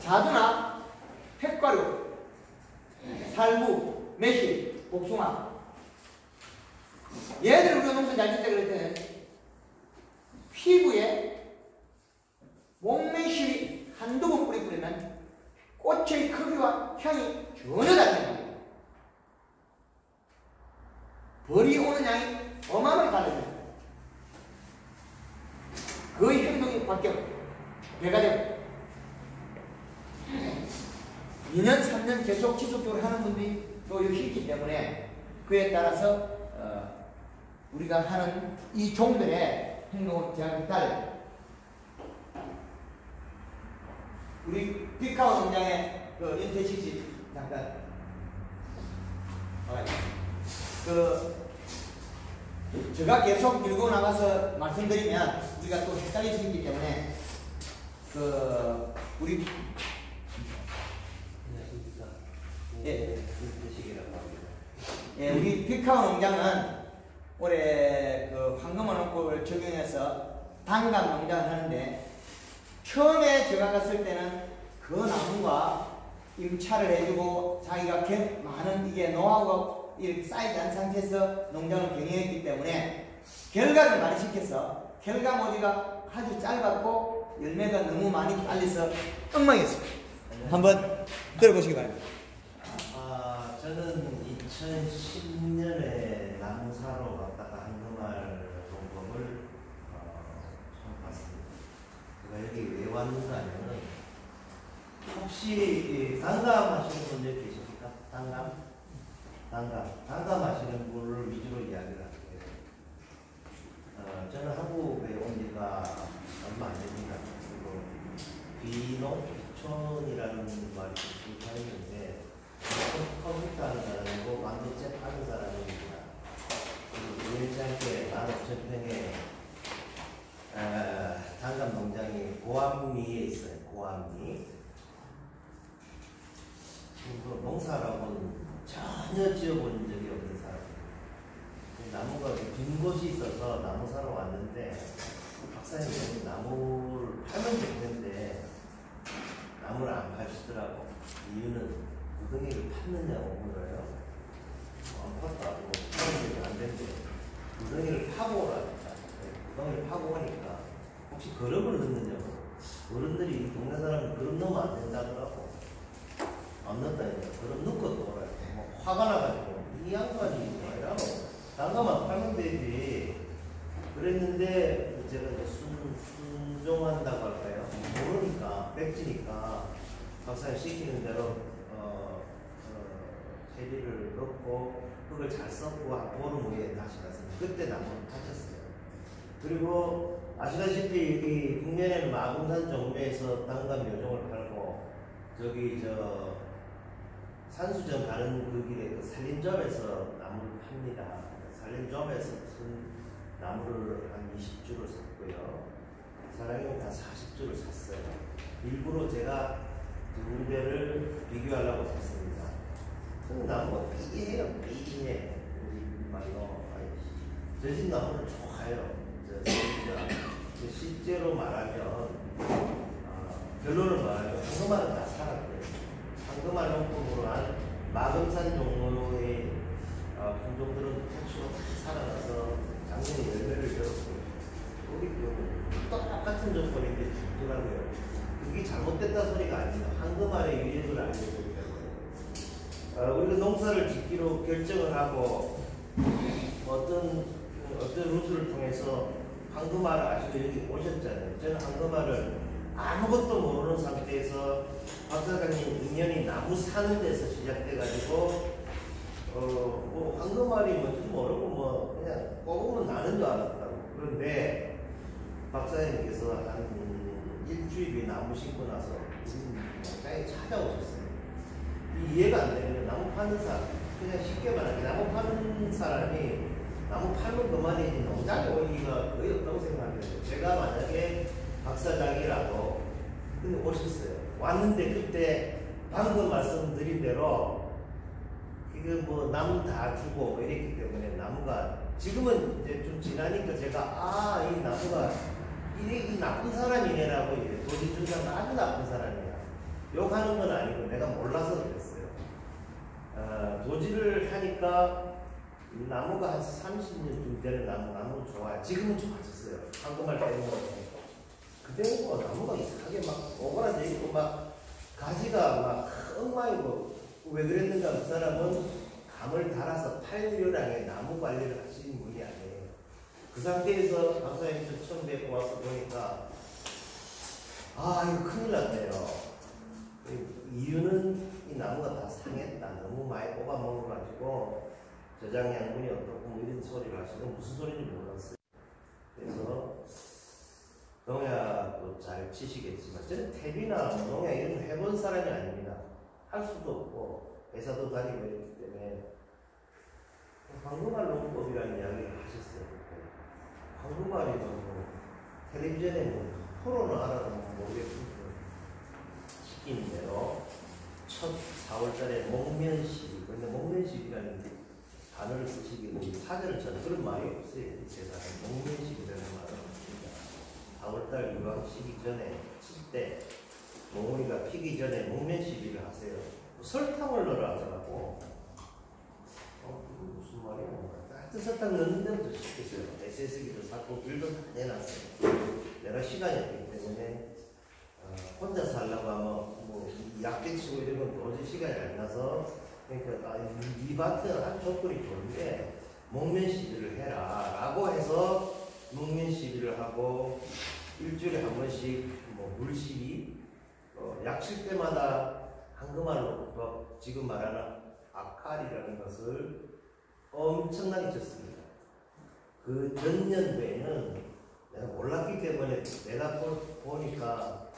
자두나 햇과류, 살구, 매실, 복숭아, 얘들 우리가 농사 잘 짓다 그럴 때는 피부에 목매실이 한두 번 뿌리면 꽃의 크기와 향이 전혀 다릅니다. 벌이 오는 양이 어마어마하게 달라집니다. 거의 행동이 바뀌어요. 배가 되고 2년, 3년 계속 지속적으로 하는 분들이 또 여기 있기 때문에 그에 따라서 우리가 하는 이 종들의 행동은 정확히 달라요. 우리 피카오 농장의 그 윤태식 씨 잠깐 제가 계속 밀고 나가서 말씀드리면 우리가 또 헷갈릴 수 있기 때문에 우리 우리 피카오 농장은 올해 그 황금원업법을 적용해서 단감 농장을 하는데 처음에 제가 갔을 때는 그 나무가 임차를 해주고 자기가 많은 이게 노하우가 이렇게 쌓이지 않은 상태에서 농장을 경영했기 때문에 결과를 많이 시켜서 결과물이가 아주 짧았고 열매가 너무 많이 달려서 엉망이었습니다. 한번 들어보시기 바랍니다. 저는 2010년에 나무 사러 갔다가 한금알 농법을 처음 봤습니다. 제가 여기 왜 왔는가 하면은 혹시 단감 하시는 분들 계십니까? 단감 하시는 분을 위주로 이야기를 할게요. 저는 한국에 온 지가 얼마 안 됩니다. 그리고 비촌이라는 말이 있는데 컴퓨터 하는 사람이고 반도체 파는 사람입니다. 그리고 우연찮게 남천평에 단감 농장이 고암리에 있어요. 고암리. 지금 농사라고는 전혀 지어본 적이 없는 사람이에요. 나무가 빈 곳이 있어서 나무 사러 왔는데 박사님이 나무를 팔면 좋겠는데 나무를 안 파시더라고. 이유는 구덩이를 팠느냐고 물어요. 안 팠다. 파는 안 된대. 구덩이를 파고 오라니까. 구덩이를 파고 오니까 혹시 거름을 넣느냐고. 어른들이 동네 사람은 거름 넣으면 안 된다더라고. 안 넣었다니까. 거름 넣고 또 오라. 뭐 화가 나가지고 이 양반이 뭐야? 단가만 팔면 되지. 그랬는데 제가 이제 순종한다고 할까요? 모르니까 백지니까 박사님 시키는 대로 제비를 넣고 흙을 잘 섞고 한 보름 후에 다시 갔습니다. 그때 나무를 타셨어요. 그리고 아시다시피 이 북면에는 마궁산 종묘에서 단감 묘종을 팔고 저기 저 산수정 가는 그 길에 그 산림점에서 나무를 팝니다. 산림점에서 무슨 나무를 한 20주를 샀고요. 사장님은 다 40주를 샀어요. 일부러 제가 두 군데를 비교하려고 샀습니다. 그 나무가 삐해요, 삐해. 우리 말로. 저 집 나무는 좋아요. 실제로 말하면, 결론을 말하면, 황금알은 다 살았고요. 황금알 용품으로 한 마금산 종로의 품종들은 대충 살아나서 작년에 열매를 열었고요. 거기 똑같은 조건인데 죽더라고요. 그게 잘못됐다 소리가 아니에요. 황금알의 유익을 알려주기 때문에. 우리가 농사를 짓기로 결정을 하고 어떤 루트를 통해서 황금알을 아시고 여기 오셨잖아요. 저는 황금알을 아무것도 모르는 상태에서 박 사장님 인연이 나무 사는 데서 시작돼가지고 뭐 황금알이 뭔지 모르고 뭐 그냥 뽑으면 나는 줄 알았다고. 그런데 박사님께서 한 일주일이 나무 심고 나서 농장에 찾아오셨어요. 이해가 안 되는 게 나무 파는 사람, 그냥 쉽게 말하면 나무 파는 사람이 나무 팔면 그만이지 농장에 오기가 거의 없다고 생각해요. 제가 만약에 박사장이라도 근데 오셨어요. 왔는데 그때 방금 말씀드린 대로 이거 뭐 나무 다 주고 이랬기 때문에 나무가 지금은 이제 좀 지나니까 제가 이 나무가 이 나쁜 사람이네라고 도지 중장 아주 나쁜 사람이야. 욕하는 건 아니고 내가 몰라서 그랬어요. 도지를 하니까 나무가 한 30년쯤 되는 나무는 좋아요. 지금은 좋아졌어요. 황금알 때문에. 그때는 뭐 나무가 이상하게 막 오그라져 있고 막 가지가 막 엉망이고 왜 그랬는가 그 사람은 감을 달아서 8류량의 나무 관리를 하시는 분이 아니에요. 그 상태에서 박사님 처음 뵙고 와서 보니까 이거 큰일 났네요. 이유는 이 나무가 다 상했다. 너무 많이 뽑아 먹어가지고 저장 양분이 어떻고 뭐 이런 소리를 하시면 무슨 소리인지 몰랐어요. 그래서 농약도 잘 치시겠지만 저는 탭이나 농약 이런 거 해본 사람이 아닙니다. 할 수도 없고 회사도 다니고 있기 때문에 황금알 농법이라는 이야기를 하셨어요. 황금알이 뭐 텔레비전에 뭐 프로는 알아도 모르겠고 시킨 대로 첫 4월달에 목면시비, 근데 목면시비라는 단어를 쓰시기에 사전을 저는 그런 말이 없어요. 세상에 목면시비라는 말은 없습니다. 4월달 유황 시기 전에 칠 때 몽우리가 피기 전에 목면시비를 하세요. 설탕을 넣으라 하더라고. 그게 무슨 말이야? 하여튼 설탕 넣는 데부터 시켰어요. SS기도 샀고 귤도 다 내놨어요. 내가 시간이 없기 때문에 혼자 살려고 하면 뭐 약대치고 이런 건 도저히 시간이 안 나서 그러니까 이 밭은 아주 조건이 좋은데 목면 시비를 해라 라고 해서 목면 시비를 하고 일주일에 한 번씩 뭐 물 시비 약 칠 때마다 황금알로부터 지금 말하는 아칼이라는 것을 엄청나게 쳤습니다. 그 전년도에는 내가 몰랐기 때문에 내가 보니까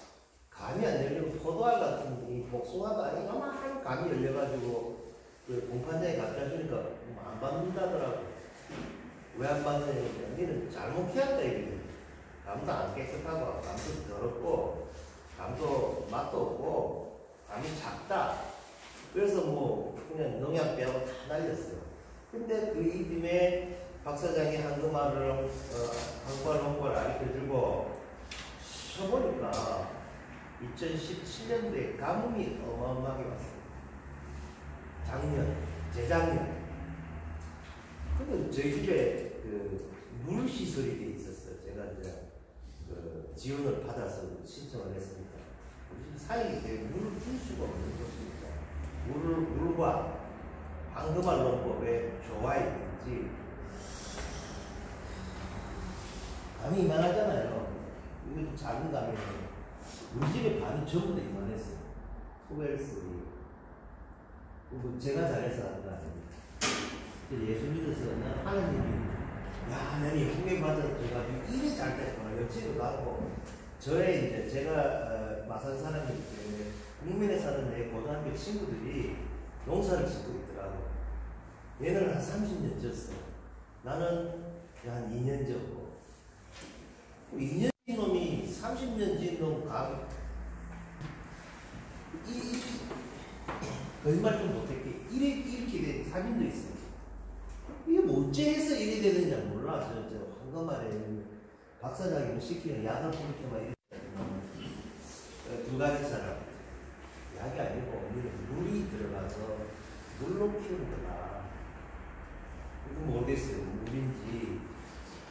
감이 안 열리고 포도알 같은 이 복숭아도 아니고 요만한 감이 열려가지고 그 공판장에 갖다 주니까 안 받는다더라고. 왜 안 받느냐면 니는 잘못 키웠다 이거지. 감도 안 깨끗하고 감도 더럽고 감도 맛도 없고 감이 작다. 그래서 뭐 그냥 농약 빼고 다 날렸어요. 근데 그 이듬해 박사장이 황금알 홍보를 알려주고 쳐보니까 2017년도에 가뭄이 어마어마하게 왔어요. 작년, 재작년. 근데 저희 집에 그 물 시설이 돼 있었어요. 제가 이제 그 지원을 받아서 신청을 했습니다. 우리 집 사이기 때문에 물을 줄 수가 없는 것입니다. 물과 황금알 농법의 조화이든지 감이 이만하잖아요. 이것도 작은 감이에요. 우리 집에 반이 전부 다 이만했어요. 소웰스리. 뭐 제가 잘해서 하는 거 아닙니다. 예수 믿어서 하나님이 야, 내가 후에 맞아가지고 일이 잘 됐구나. 옆집도 가고 저의 이제 제가 마산 사람이기 때문에 국민에 사는 내 고등학교 친구들이 농사를 짓고 있더라고. 얘는 한 30년 졌어. 나는 한 2년 졌고. 2년 진 놈이 30년 진 놈 감. 거짓말 좀 못했게. 이렇게 된 사진도 있어요. 이게 뭐 어째해서 이래 되는지 몰라. 저 황금알에 박사장이 시키는 약을 뿌리켜만 이래. 두 가지 사람. 약이 아니고 물이 들어가서 물로 키우는 거다. 이거 모르겠어요. 물인지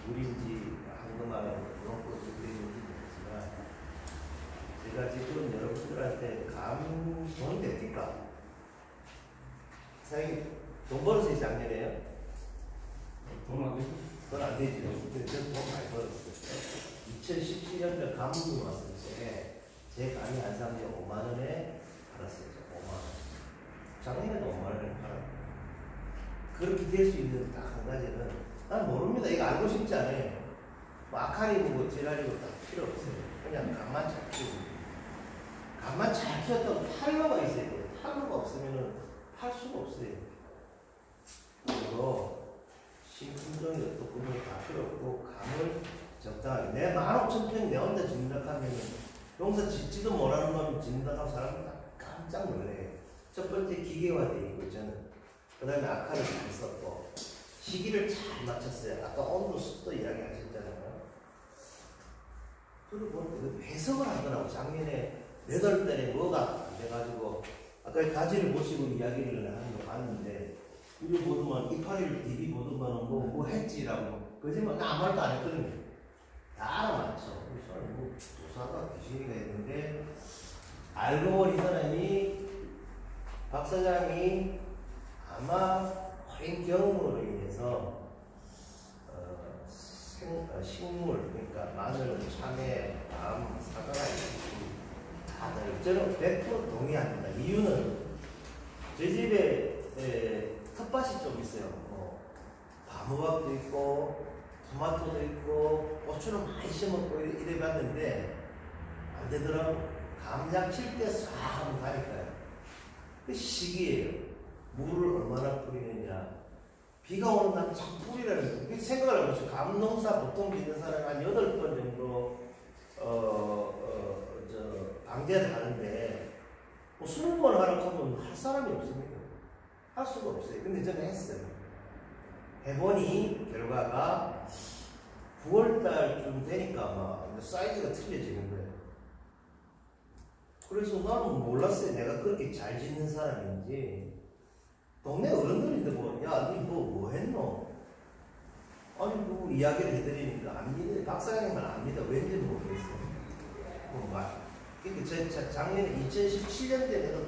황금알하고 그런 것도 그랬는지 모르지만 제가 지금 여러분들한테 돈이 됩니까? 사장님 돈 벌어서 작년에요? 돈 안 되죠? 돈 안 되죠. 근데 저는 돈 많이 벌었어요. 2017년에 감옥이 왔을 때 제 감이 한 3년 5만 원에 팔았어요. 5만 원. 작년에도 5만 원에 팔았어요. 그렇게 될 수 있는 딱 한 가지는 난 모릅니다. 이거 알고 싶지 않아요. 뭐 아카리고 뭐 제라리고 다 필요 없어요. 그냥 감만 잘 키우고. 감만 잘 키웠다고 탈로가 있어야 돼요. 탈로가 없으면은 팔 수가 없어요. 그리고 신품종이 어떻고 다 필요 없고 감을 적당하게 내 15,000평 내 혼자 짓는다 하면은 농사 짓지도 못하는 놈이 짓는다 하면 사람들 다 깜짝 놀래요. 첫 번째 기계화되어 있고 저는 그 다음에 아카를 잘 썼고 시기를 잘 맞췄어요. 아까 온도 습도 이야기 하셨잖아요. 그리고 해석을 하더라고. 작년에 8달에 뭐가 안 돼가지고 아까 가지를 보시고 이야기를 하는 거 봤는데 우리 보더만 이파리를 디비 보더만 뭐 했지라고 거짓말 아무 말도 안 했거든요. 다 알아맞죠. 뭐 조사가 귀신이가 했는데 알고 보니 이 사람이 박 사장이 아마 어린 경험으로 인해서 식물 그러니까 마늘, 참외, 밤, 사과가 다들 저는 100% 동의합니다. 이유는 저희 집에 텃밭이 좀 있어요. 밤호박도 있고 토마토도 있고 고추를 많이 심었고 이래 봤는데 안 되더라고. 감약 칠 때 싹 한번 가니까요. 그 시기예요. 물을 얼마나 뿌리느냐. 비가 오는 날은 자꾸 뿌리라는 거예요. 생각을 해보시죠. 감농사 보통 짓는 사람이 한 8번 정도 방제를 하는데 뭐 20번 하라고 하면 할 사람이 없습니다. 할 수가 없어요. 근데 저는 했어요. 해보니 결과가 9월달쯤 되니까 막 사이즈가 틀려지는 거예요. 그래서 나는 몰랐어요. 내가 그렇게 잘 짓는 사람인지. 동네 어른들인데 뭐, 야, 니 뭐 했노? 아니, 뭐 이야기를 해드리니까 안 믿어요. 박사장님은 안 믿어. 왠지 모르겠어요. 그러니까 작년에 2017년도에 내가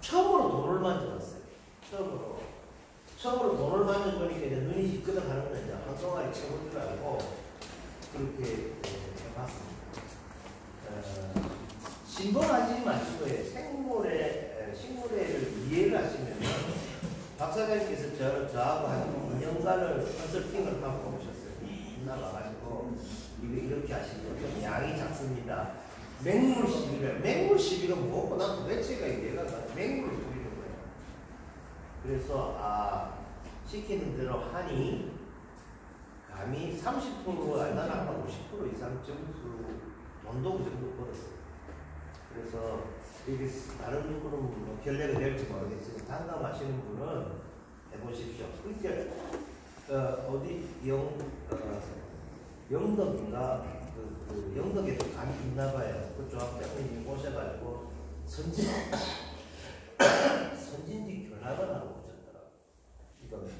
처음으로 돈을 만져봤어요. 처음으로 돈을 만져보니까 이제 눈이 찌끄덕하는 건 이제 한동안이 최고인 줄 알고 그렇게 해봤습니다. 신봉하지 마시고요. 식물에를 이해를 하시면 박사장님께서 저하고 한 2년간을 컨설팅을 하고 오셨어요. 나와가지고 이렇게 하시면 좀 양이 작습니다. 맹물 시비가 뭐고 난 도대체가 이해가 안 가. 맹물을 뿌리는 거예요. 그래서 시키는 대로 하니 감이 30% 아니나 50% 이상 점수 돈도 그 정도 벌었어요. 그래서 이게 다른 분은 뭐 결례가 될지 모르겠지만 단감하시는 분은 해보십시오. 이제 어디 영덕인가 그 영덕에도 감이 있나 봐요. 그 조합장님이 오셔가지고 선진지 견학을 하고 오셨더라고요. 그러니까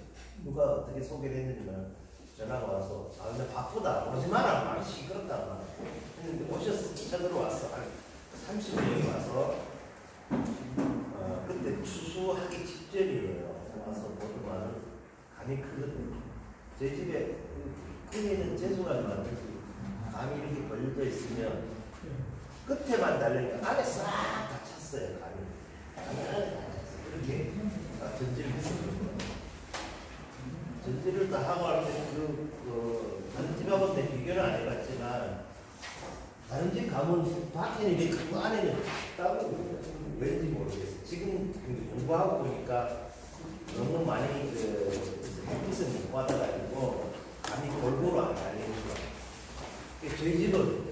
누가 어떻게 소개를 했는지만 전화가 와서 아 근데 바쁘다 오지 마라 막 시끄럽다 막 했는데 오셨어. 쳐들어왔어. 한 30명이 와서 그때 추수하기 직전이에요. 와서 모두만 감이 크거든요. 제 집에 크게는 재수가 많은지 감이 이렇게 걸려 있으면 끝에만 달리니까 안에 싹 다 찼어요. 감이 안에 다 찼어요. 이렇게 전지를 했었거든요. 전지를 다 하고 할 때 다른 집하고는 비교를 안 해봤지만 다른 집 가면 밖에는 이렇게 크고 안에는 작다고 왠지 모르겠어요. 지금 공부하고 보니까 너무 많이 햇빛을 못 받아가지고 감이 골고루 안 달리는 거예요. 저희 집은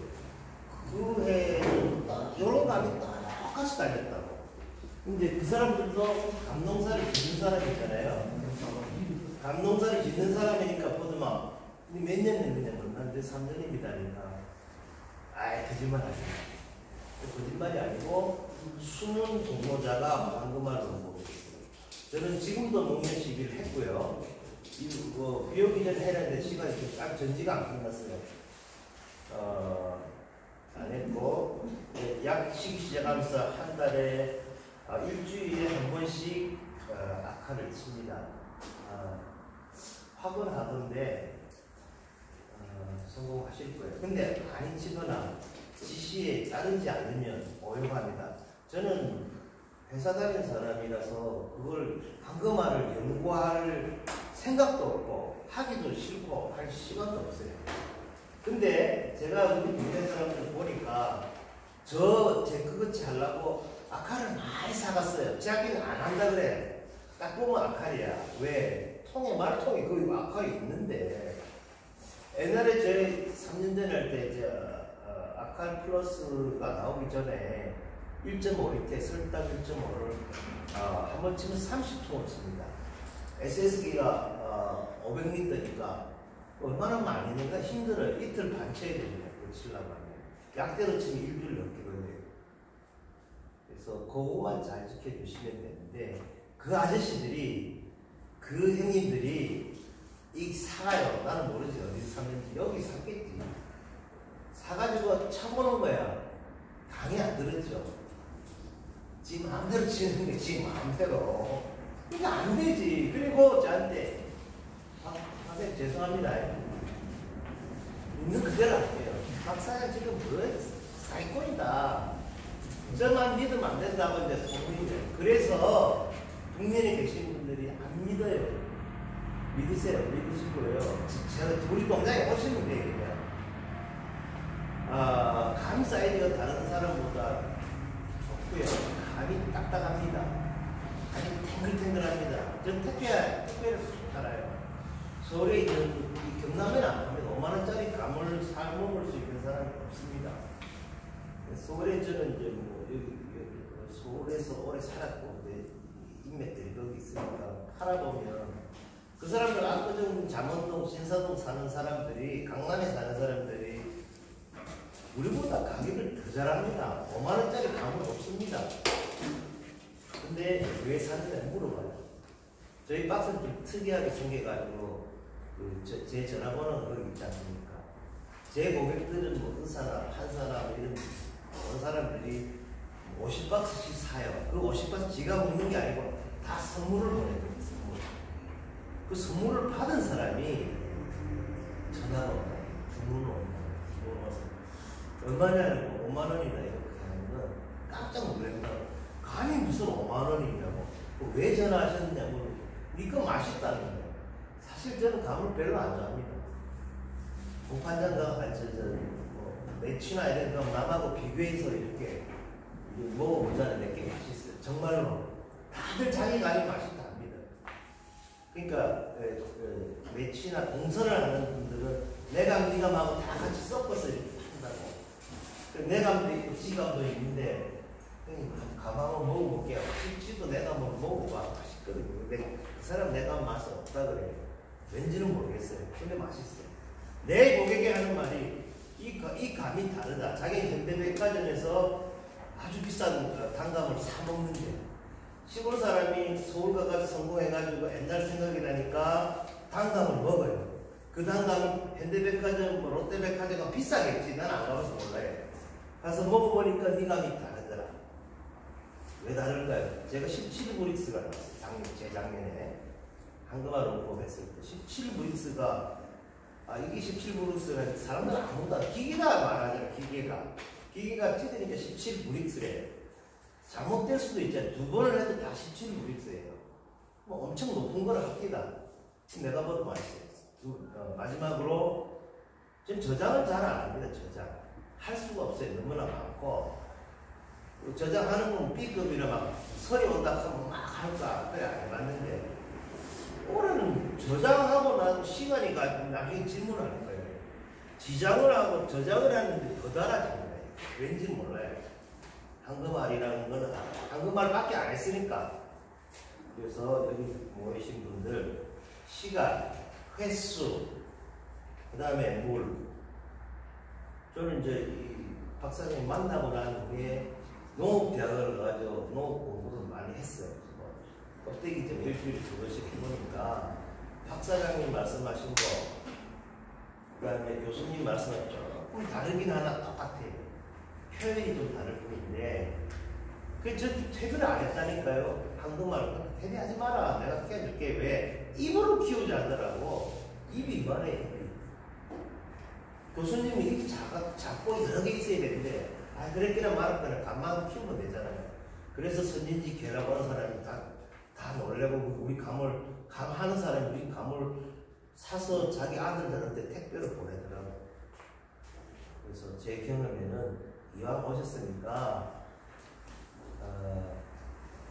그 해에는 이런 감이 똑같이 달렸다고. 근데 그 사람들도 감농사를 짓는 사람이잖아요. 감농사를 짓는 사람이니까 보더만 몇 년 됐느냐면 한 3년입니다니까 아이 거짓말 하지 마. 거짓말이 아니고 수능 공모자가 황금알 농법을 했어요. 저는 지금도 농면 시비를 했고요. 비 오기 전에 해놨는데 시간이 딱 전지가 안 끝났어요. 안 했고 약 치기 시작하면서 한 달에 일주일에 한 번씩 악화를 칩니다. 확언하던데 성공하실 거예요. 근데 많이 치거나 지시에 따르지 않으면 오용합니다. 저는 회사 다니는 사람이라서 그걸 황금알을 연구할 생각도 없고 하기도 싫고 할 시간도 없어요. 근데 제가 우리 국내 사람들 보니까 제 그것이 하려고 아칼을 많이 사갔어요. 자기는 안 한다 그래. 딱 보면 아칼이야. 왜? 통에 말통에 거기 아칼이 있는데 옛날에 저희 3년 전에 할 때 아칼 플러스가 나오기 전에 1.5리터 설탕 1.5를 한 번 치면 30통을 칩니다. SS기가 500리터니까 얼마나 많이 넣는가 힘들어요. 이틀 반 쳐야 됩니다. 그거 치려고 하면. 약대로 치면 일주일 넘게 걸려요. 그래서 그거만 잘 지켜주시면 되는데 그 아저씨들이 그 형님들이 이 사가요. 나는 모르지 어디서 샀는지. 여기 샀겠지. 사가지고 쳐보는 거야. 강의 안 들었죠. 지 마음대로 치는 게 지 마음대로. 그러니까 안 되지. 그리고 저한테 선생님 죄송합니다. 있는 그대로 할게요. 박사님 지금 뭐예요? 사기꾼이다. 저만 믿으면 안 된다고 이제 소문이에요. 그래서 국내에 계신 분들이 안 믿어요. 믿으세요. 믿으시고요. 제가 우리 동장에 오시면 돼요. 그냥. 감 사이즈가 다른 사람보다 좋고요. 감이 딱딱합니다. 감이 탱글탱글합니다. 전 택배를 팔아요. 서울에 있는 경남에는 안 팝니다. 5만원짜리 감을 사 먹을 수 있는 사람이 없습니다. 서울에 저는 이제 여기 서울에서 오래 살았고 인맥들이 거기 있으니까 팔아보면 그 사람들 압구정, 잠원동, 신사동 사는 사람들이 강남에 사는 사람들이 우리보다 가격을 더 잘합니다. 5만원짜리 감은 없습니다. 근데 왜 사느냐 물어봐요. 저희 박스는 좀 특이하게 생겨가지고 제 전화번호는 거기 있지 않습니까? 제 고객들은 뭐 의사나 판사나 이런 사람들이 50박스씩 사요. 그 50박스 지가 먹는 게 아니고 다 선물을 보내줘요. 그 선물을 받은 사람이 전화가 온다. 주문을 온다. 주문을 와서 얼마냐고 5만원이나 이렇게 하면 깜짝 놀란다. 감히 무슨 5만원이냐고 왜 전화하셨느냐고 니거 맛있다는 거예요. 사실 저는 감을 별로 안 좋아합니다. 공판장과 매치나 이런 거 남하고 비교해서 이렇게 먹어보자는 내게 맛있어요. 정말로 다들 자기 감이 맛있다 합니다. 그러니까 매치나 공선을 하는 분들은 내 감, 니 감하고 다 같이 섞어서 이렇게 한다고. 내 감도 있고 지 감도 있는데 감 한번 먹어볼게요. 지도 내 감 한번 먹어봐. 맛있거든요. 근데 그 사람 내 감 맛이 없다 그래요. 왠지는 모르겠어요. 근데 맛있어요. 내 고객이 하는 말이 이 감이 다르다. 자기 현대백화점에서 아주 비싼 단감을 사 먹는데 시골 사람이 서울 가서 성공해가지고 옛날 생각이 나니까 단감을 먹어요. 그 단감은 현대백화점, 뭐 롯데백화점가 비싸겠지. 난 안 가봐서 몰라요. 가서 먹어보니까 이 감이 다르더라. 왜 다른가요? 제가 17브릭스가 나왔어요. 재작년에 한금화 롱법했을 때 17브릭스가 이게 17브릭스라 사람들 아무도 기계가 말하잖아. 기계가 찌드니까 17브릭스래. 잘못될 수도 있잖아요. 2번을 해도 다 17브릭스예요. 뭐 엄청 높은 걸 합니다. 내가 봐도 맛있어요. 마지막으로 전 저장을 잘 안 합니다. 저장 할 수가 없어요. 너무나 많고 저장하는 건 B급이라 막 설이 온다 하면 막 할까 그래 안 해봤는데 올해는 저장하고 나서 시간이 가지고 나중에 질문할 거예요. 지장을 하고 저장을 하는데 더 달아진 거예요. 왠지 몰라요. 한금알이라는 거는 한금알밖에 안 했으니까. 그래서 여기 모이신 분들 시간, 횟수, 그 다음에 물. 저는 이제 이 박사님 만나고 난 후에 농업대학을 가지고 농업 공부를 많이 했어요. 껍데기 좀 일주일에 2번씩 해보니까 박사장님 말씀하신 거, 그 다음에 교수님 말씀하신 조금 다르긴 하나 똑같아요. 표현이 좀 다를 뿐인데, 저 퇴근을 안 했다니까요. 한국말 퇴비하지 마라. 내가 키워줄게. 왜? 입으로 키우지 않더라고. 입이 이만해. 교수님이 입이 작고 여러 개 있어야 되는데, 그랬기나 말았거나 감만 키우면 되잖아요. 그래서 선진지 결합하는 사람이 다 놀래고, 우리 감하는 사람이 우리 감을 사서 자기 아들들한테 택배로 보내더라고요. 그래서 제 경험에는 이왕 오셨으니까,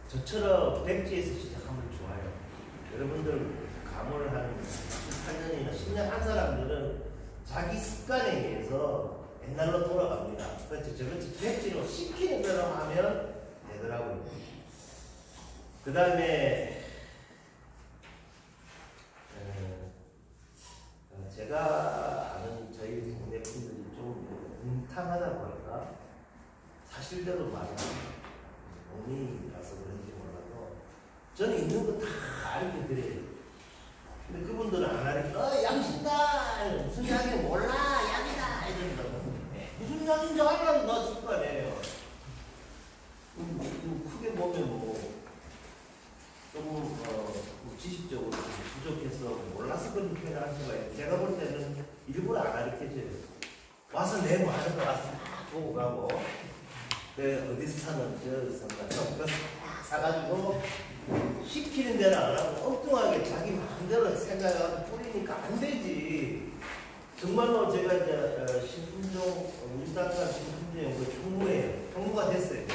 저처럼 백지에서 시작하면 좋아요. 여러분들 감을 한 8년이나 10년 한 사람들은 자기 습관에 의해서 옛날로 돌아갑니다. 그렇죠. 저같이 백지로 시키는 대로 하면 되더라고요. 그 다음에 제가 아는 저희 동네 분들이 좀 음탕하다고 할까? 사실대로 말하는 농민이라서 그런지 몰라도 저는 있는 거 다 알게 드려요. 근데 그분들은 안 하니까 양신다! 무슨 약이 몰라! 약이다! 이런다고. 무슨 약인지 알아도 나 줄 거 아니에요. 크게 보면 조금 지식적으로 부족해서 몰라서 그런 표현을 할 수가 있어요. 제가 볼 때는 일부러 안 가르쳐줘요. 와서 내 뭐 하는 거 와서 다 보고 가고 어디서 사는 저기서 사는 사가지고 시키는 대로 안 하고 엉뚱하게 자기 마음대로 생각하고 뿌리니까 안 되지. 정말로 제가 이제 신분종 우리나라 신분종 그 총무예요. 총무가 됐어요.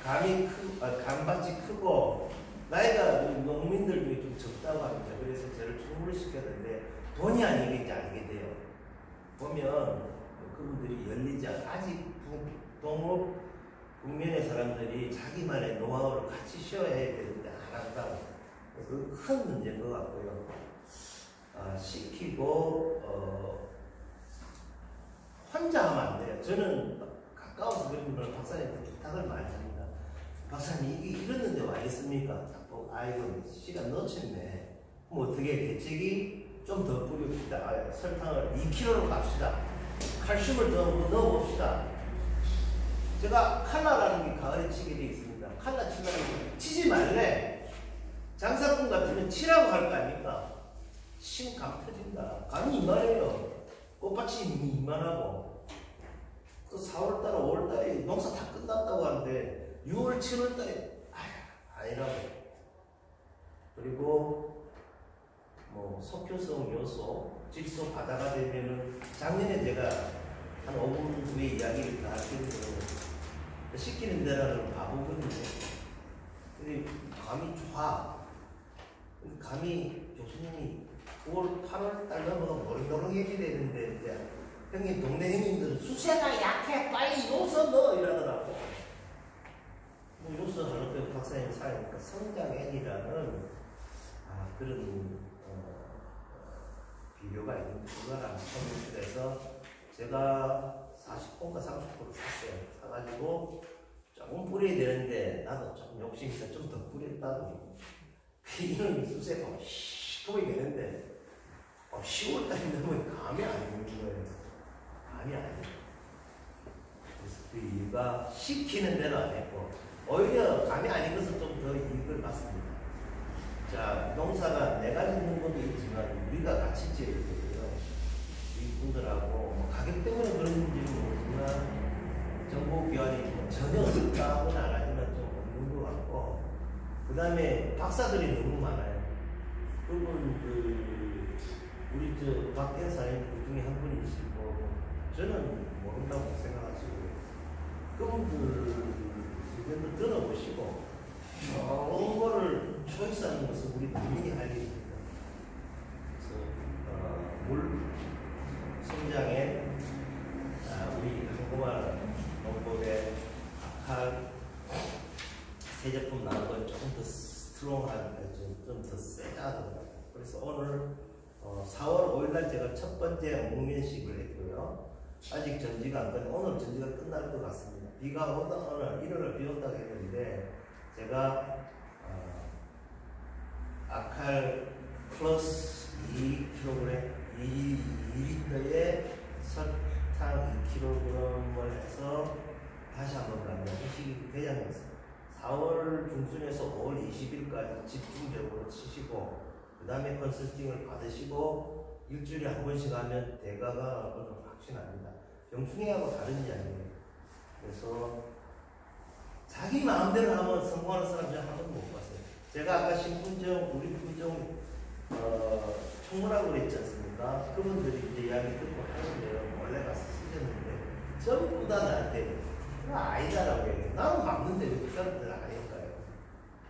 감밭이 크고 나이가 농민들 중에 좀 적다고 합니다. 그래서 저를 총무를 시켰는데 돈이 아니겠지 알게 돼요. 보면 그분들이 열리지 않아. 아직 동업 국민의 사람들이 자기만의 노하우를 같이 쉬어야 되는데 안 한다고. 그 큰 문제인 것 같고요. 시키고 혼자 하면 안 돼요. 저는 가까워서 그런 분은 박사님한테 부탁을 많이 합니다. 박사님 이게 이랬는데 와 있습니까? 자꾸 아이고 시간 놓쳤네. 그럼 어떻게 대책이 좀 더 뿌립시다. 설탕을 2kg로 갑시다. 칼슘을 더 넣어봅시다. 제가 칼라라는 게 가을에 치게 돼 있습니다. 칼라 치려면 치지 말래. 장사꾼 같으면 치라고 할 거 아닙니까? 신 감 터진다. 감이 이만해요. 꽃밭이 이만하고. 그 4월달, 5월달에 농사 다 끝났다고 하는데 6월, 7월달에 아니라고. 그리고 속효성 요소, 질소 바다가 되면은 작년에 제가 한 5분 후에 이야기를 다 하시는데 시키는 데라는 바보거든요. 근데 감이 좋아. 근데 감이 교수님이 9월, 8월 달 넘어가 노릇노릇해져야 되는데 이제 형님 동네 형님들은 수세가 약해 빨리 요소 넣어 이러더라고. 요소 하는 때 박사님 사니까 성장액이라는 그런 비료가 있는 그거랑 첨부해서 제가 40%인가 30% 샀어요. 사가지고 조금 뿌려야 되는데 나도 좀 욕심이 있어 좀 더 뿌렸다고 이놈이 수세가 시커멓게 되는데 10월달이 넘으면 감이 안 오는 거예요. 감이 안 오는 거예요. 그래서 그 이유가 시키는 대로 안 했고 오히려 감이 안 익어서 좀 더 이익을 봤습니다. 자, 농사가 내가 짓는 것도 있지만 우리가 같이 지어야 되고요. 이분들하고 뭐 가격 때문에 그런지는 모르지만 정보 교환이 뭐 전혀 없다고는 안 하지만 좀 없는 것 같고 그 다음에 박사들이 너무 많아요. 그분 우리 저 박현 사님 그 중에 한 분이시고 저는 모른다고 생각하시고 그분들 의견도 들어보시고 좋은 거를 초이스하는 것은 우리 국민이 할 일입니다. 그래서 물 성장에 우리 한국말 농법의 아칼 새 제품 나온 건 조금 더 스트롱한, 좀 더 세다더라고요. 그래서 오늘 4월 5일날 제가 첫 번째 목면식을 했고요. 아직 전지가 안 끝나, 오늘 전지가 끝날 것 같습니다. 비가 온다, 오늘 일요일에 비 온다고 했는데 제가 아칼 플러스 2kg, 2리터에 설탕 2kg을 해서 다시 한번 가면 회식이 대장이었습니다. 4월 중순에서 5월 20일까지 집중적으로 치시고 그 다음에 컨설팅을 받으시고 일주일에 한 번씩 하면 대가가 확신합니다. 병충해하고 다른 게 아니에요. 그래서 자기 마음대로 하면 성공하는 사람 저는 한 번도 못 봤어요. 제가 아까 신품종, 우리 품종 총무라고 그랬지 않습니까? 그분들이 이제 이야기 듣고 하는데요. 원래 가서 쓰셨는데 전부 다 나한테 그거 아니다라고 얘기해요. 나는 맞는데 왜 그 사람들은 아닐까요?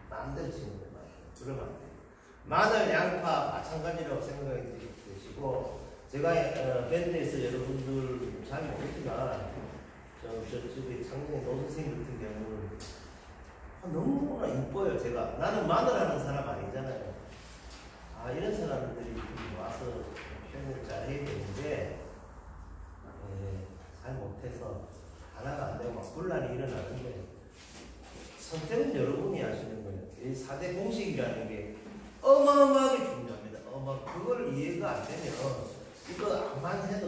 마음대로 치는데 말이에요. 그러면 안 돼요. 마늘, 양파 마찬가지라고 생각이 드시고 제가 밴드에서 여러분들 잘 모르지만 저쪽에 창진의 노 선생님 같은 경우는 너무나 이뻐요. 제가 나는 마늘 하는 사람 아니잖아요. 이런 사람들이 와서 표현을 잘 해야 되는데 잘 못해서 하나가 안 되고 막 분란이 일어나는데 선택은 여러분이 하시는 거예요. 이 4대 공식이라는 게 어마어마하게 중요합니다. 그걸 이해가 안 되면 이거 암만 해도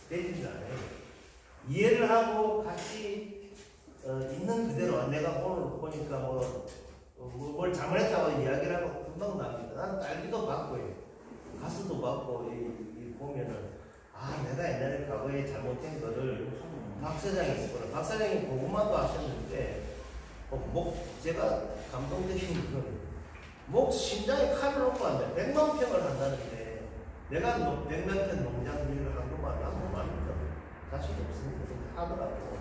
되지는 않아요. 이해를 하고 같이 있는 그대로 내가 오늘 보니까 뭘 잘못했다고 이야기를 하고 금방 납니다. 나는 딸기도 받고요. 가수도 받고 보면은 내가 옛날에 과거에 잘못한 거를 박 사장이 있었구나. 박 사장이 고구마도 하셨는데 제가 감동적인 건 심장에 칼을 놓고 왔는데 100만 평을 한다는데 내가 100만 평 농장 일을 한 것만 나도 말입니다. 자신 없습니다. 하더라고.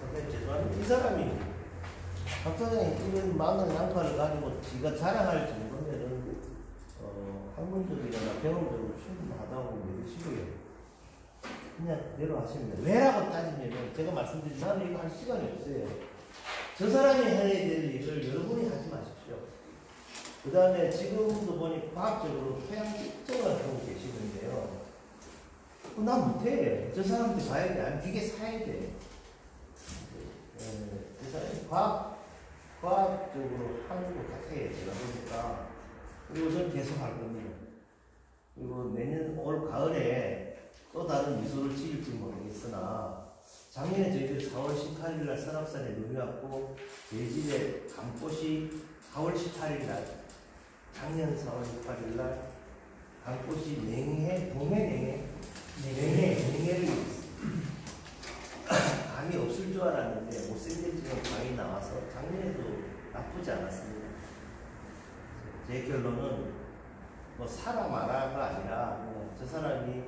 근데 죄송합니다. 이 사람이 박 사장이 이런 마늘 양파를 가지고 지가 자랑할 정도면은 학문적이거나 경험적으로 충분하다고 믿으시고요. 그냥 내려가시면 돼요. 왜라고 따지면 제가 말씀드린 나는 이거 할 시간이 없어요. 저 사람이 해야 될 일을 여러분이 하지 마십시오. 그 다음에 지금도 보니 과학적으로 토양 측정을 하고 계시는데요. 난 못해. 저 사람한테 봐야 돼. 아니, 기계 사야 돼. 그 사람이 과학적으로 하는 것 같아요. 제가 보니까. 그리고 저는 계속 할 겁니다. 그리고 내년 올 가을에 또 다른 미소를 지을지 모르겠으나 작년에 저희들 4월 18일 날 설악산에 눈이 왔고 저희 집에 감꽃이 4월 18일 날 작년 4월 18일 날 감꽃이 냉해를 감이 없을 줄 알았는데 못생겨지는 감이 나와서 작년에도 나쁘지 않았습니다. 제 결론은 사라 마라가 아니라 저 사람이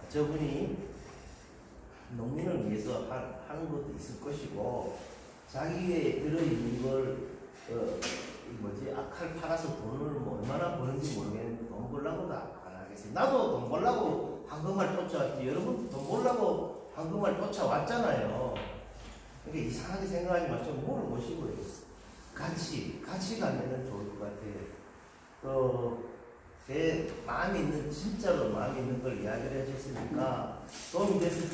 저분이 농민을 위해서 하는 것도 있을 것이고 자기에 들어있는 걸 아칼 팔아서 돈을 얼마나 버는지 모르겠는데 돈 벌라고도 안 하겠어요. 나도 돈 벌라고 황금알 쫓아왔지. 여러분도 돈 벌라고 황금알 쫓아왔잖아요. 그러니까 이상하게 생각하지 마시고 물어보시고요. 같이 가면은 좋을 것 같아요. 제 마음이 있는, 진짜로 마음이 있는 걸 이야기를 해줬으니까 도움이 됐을지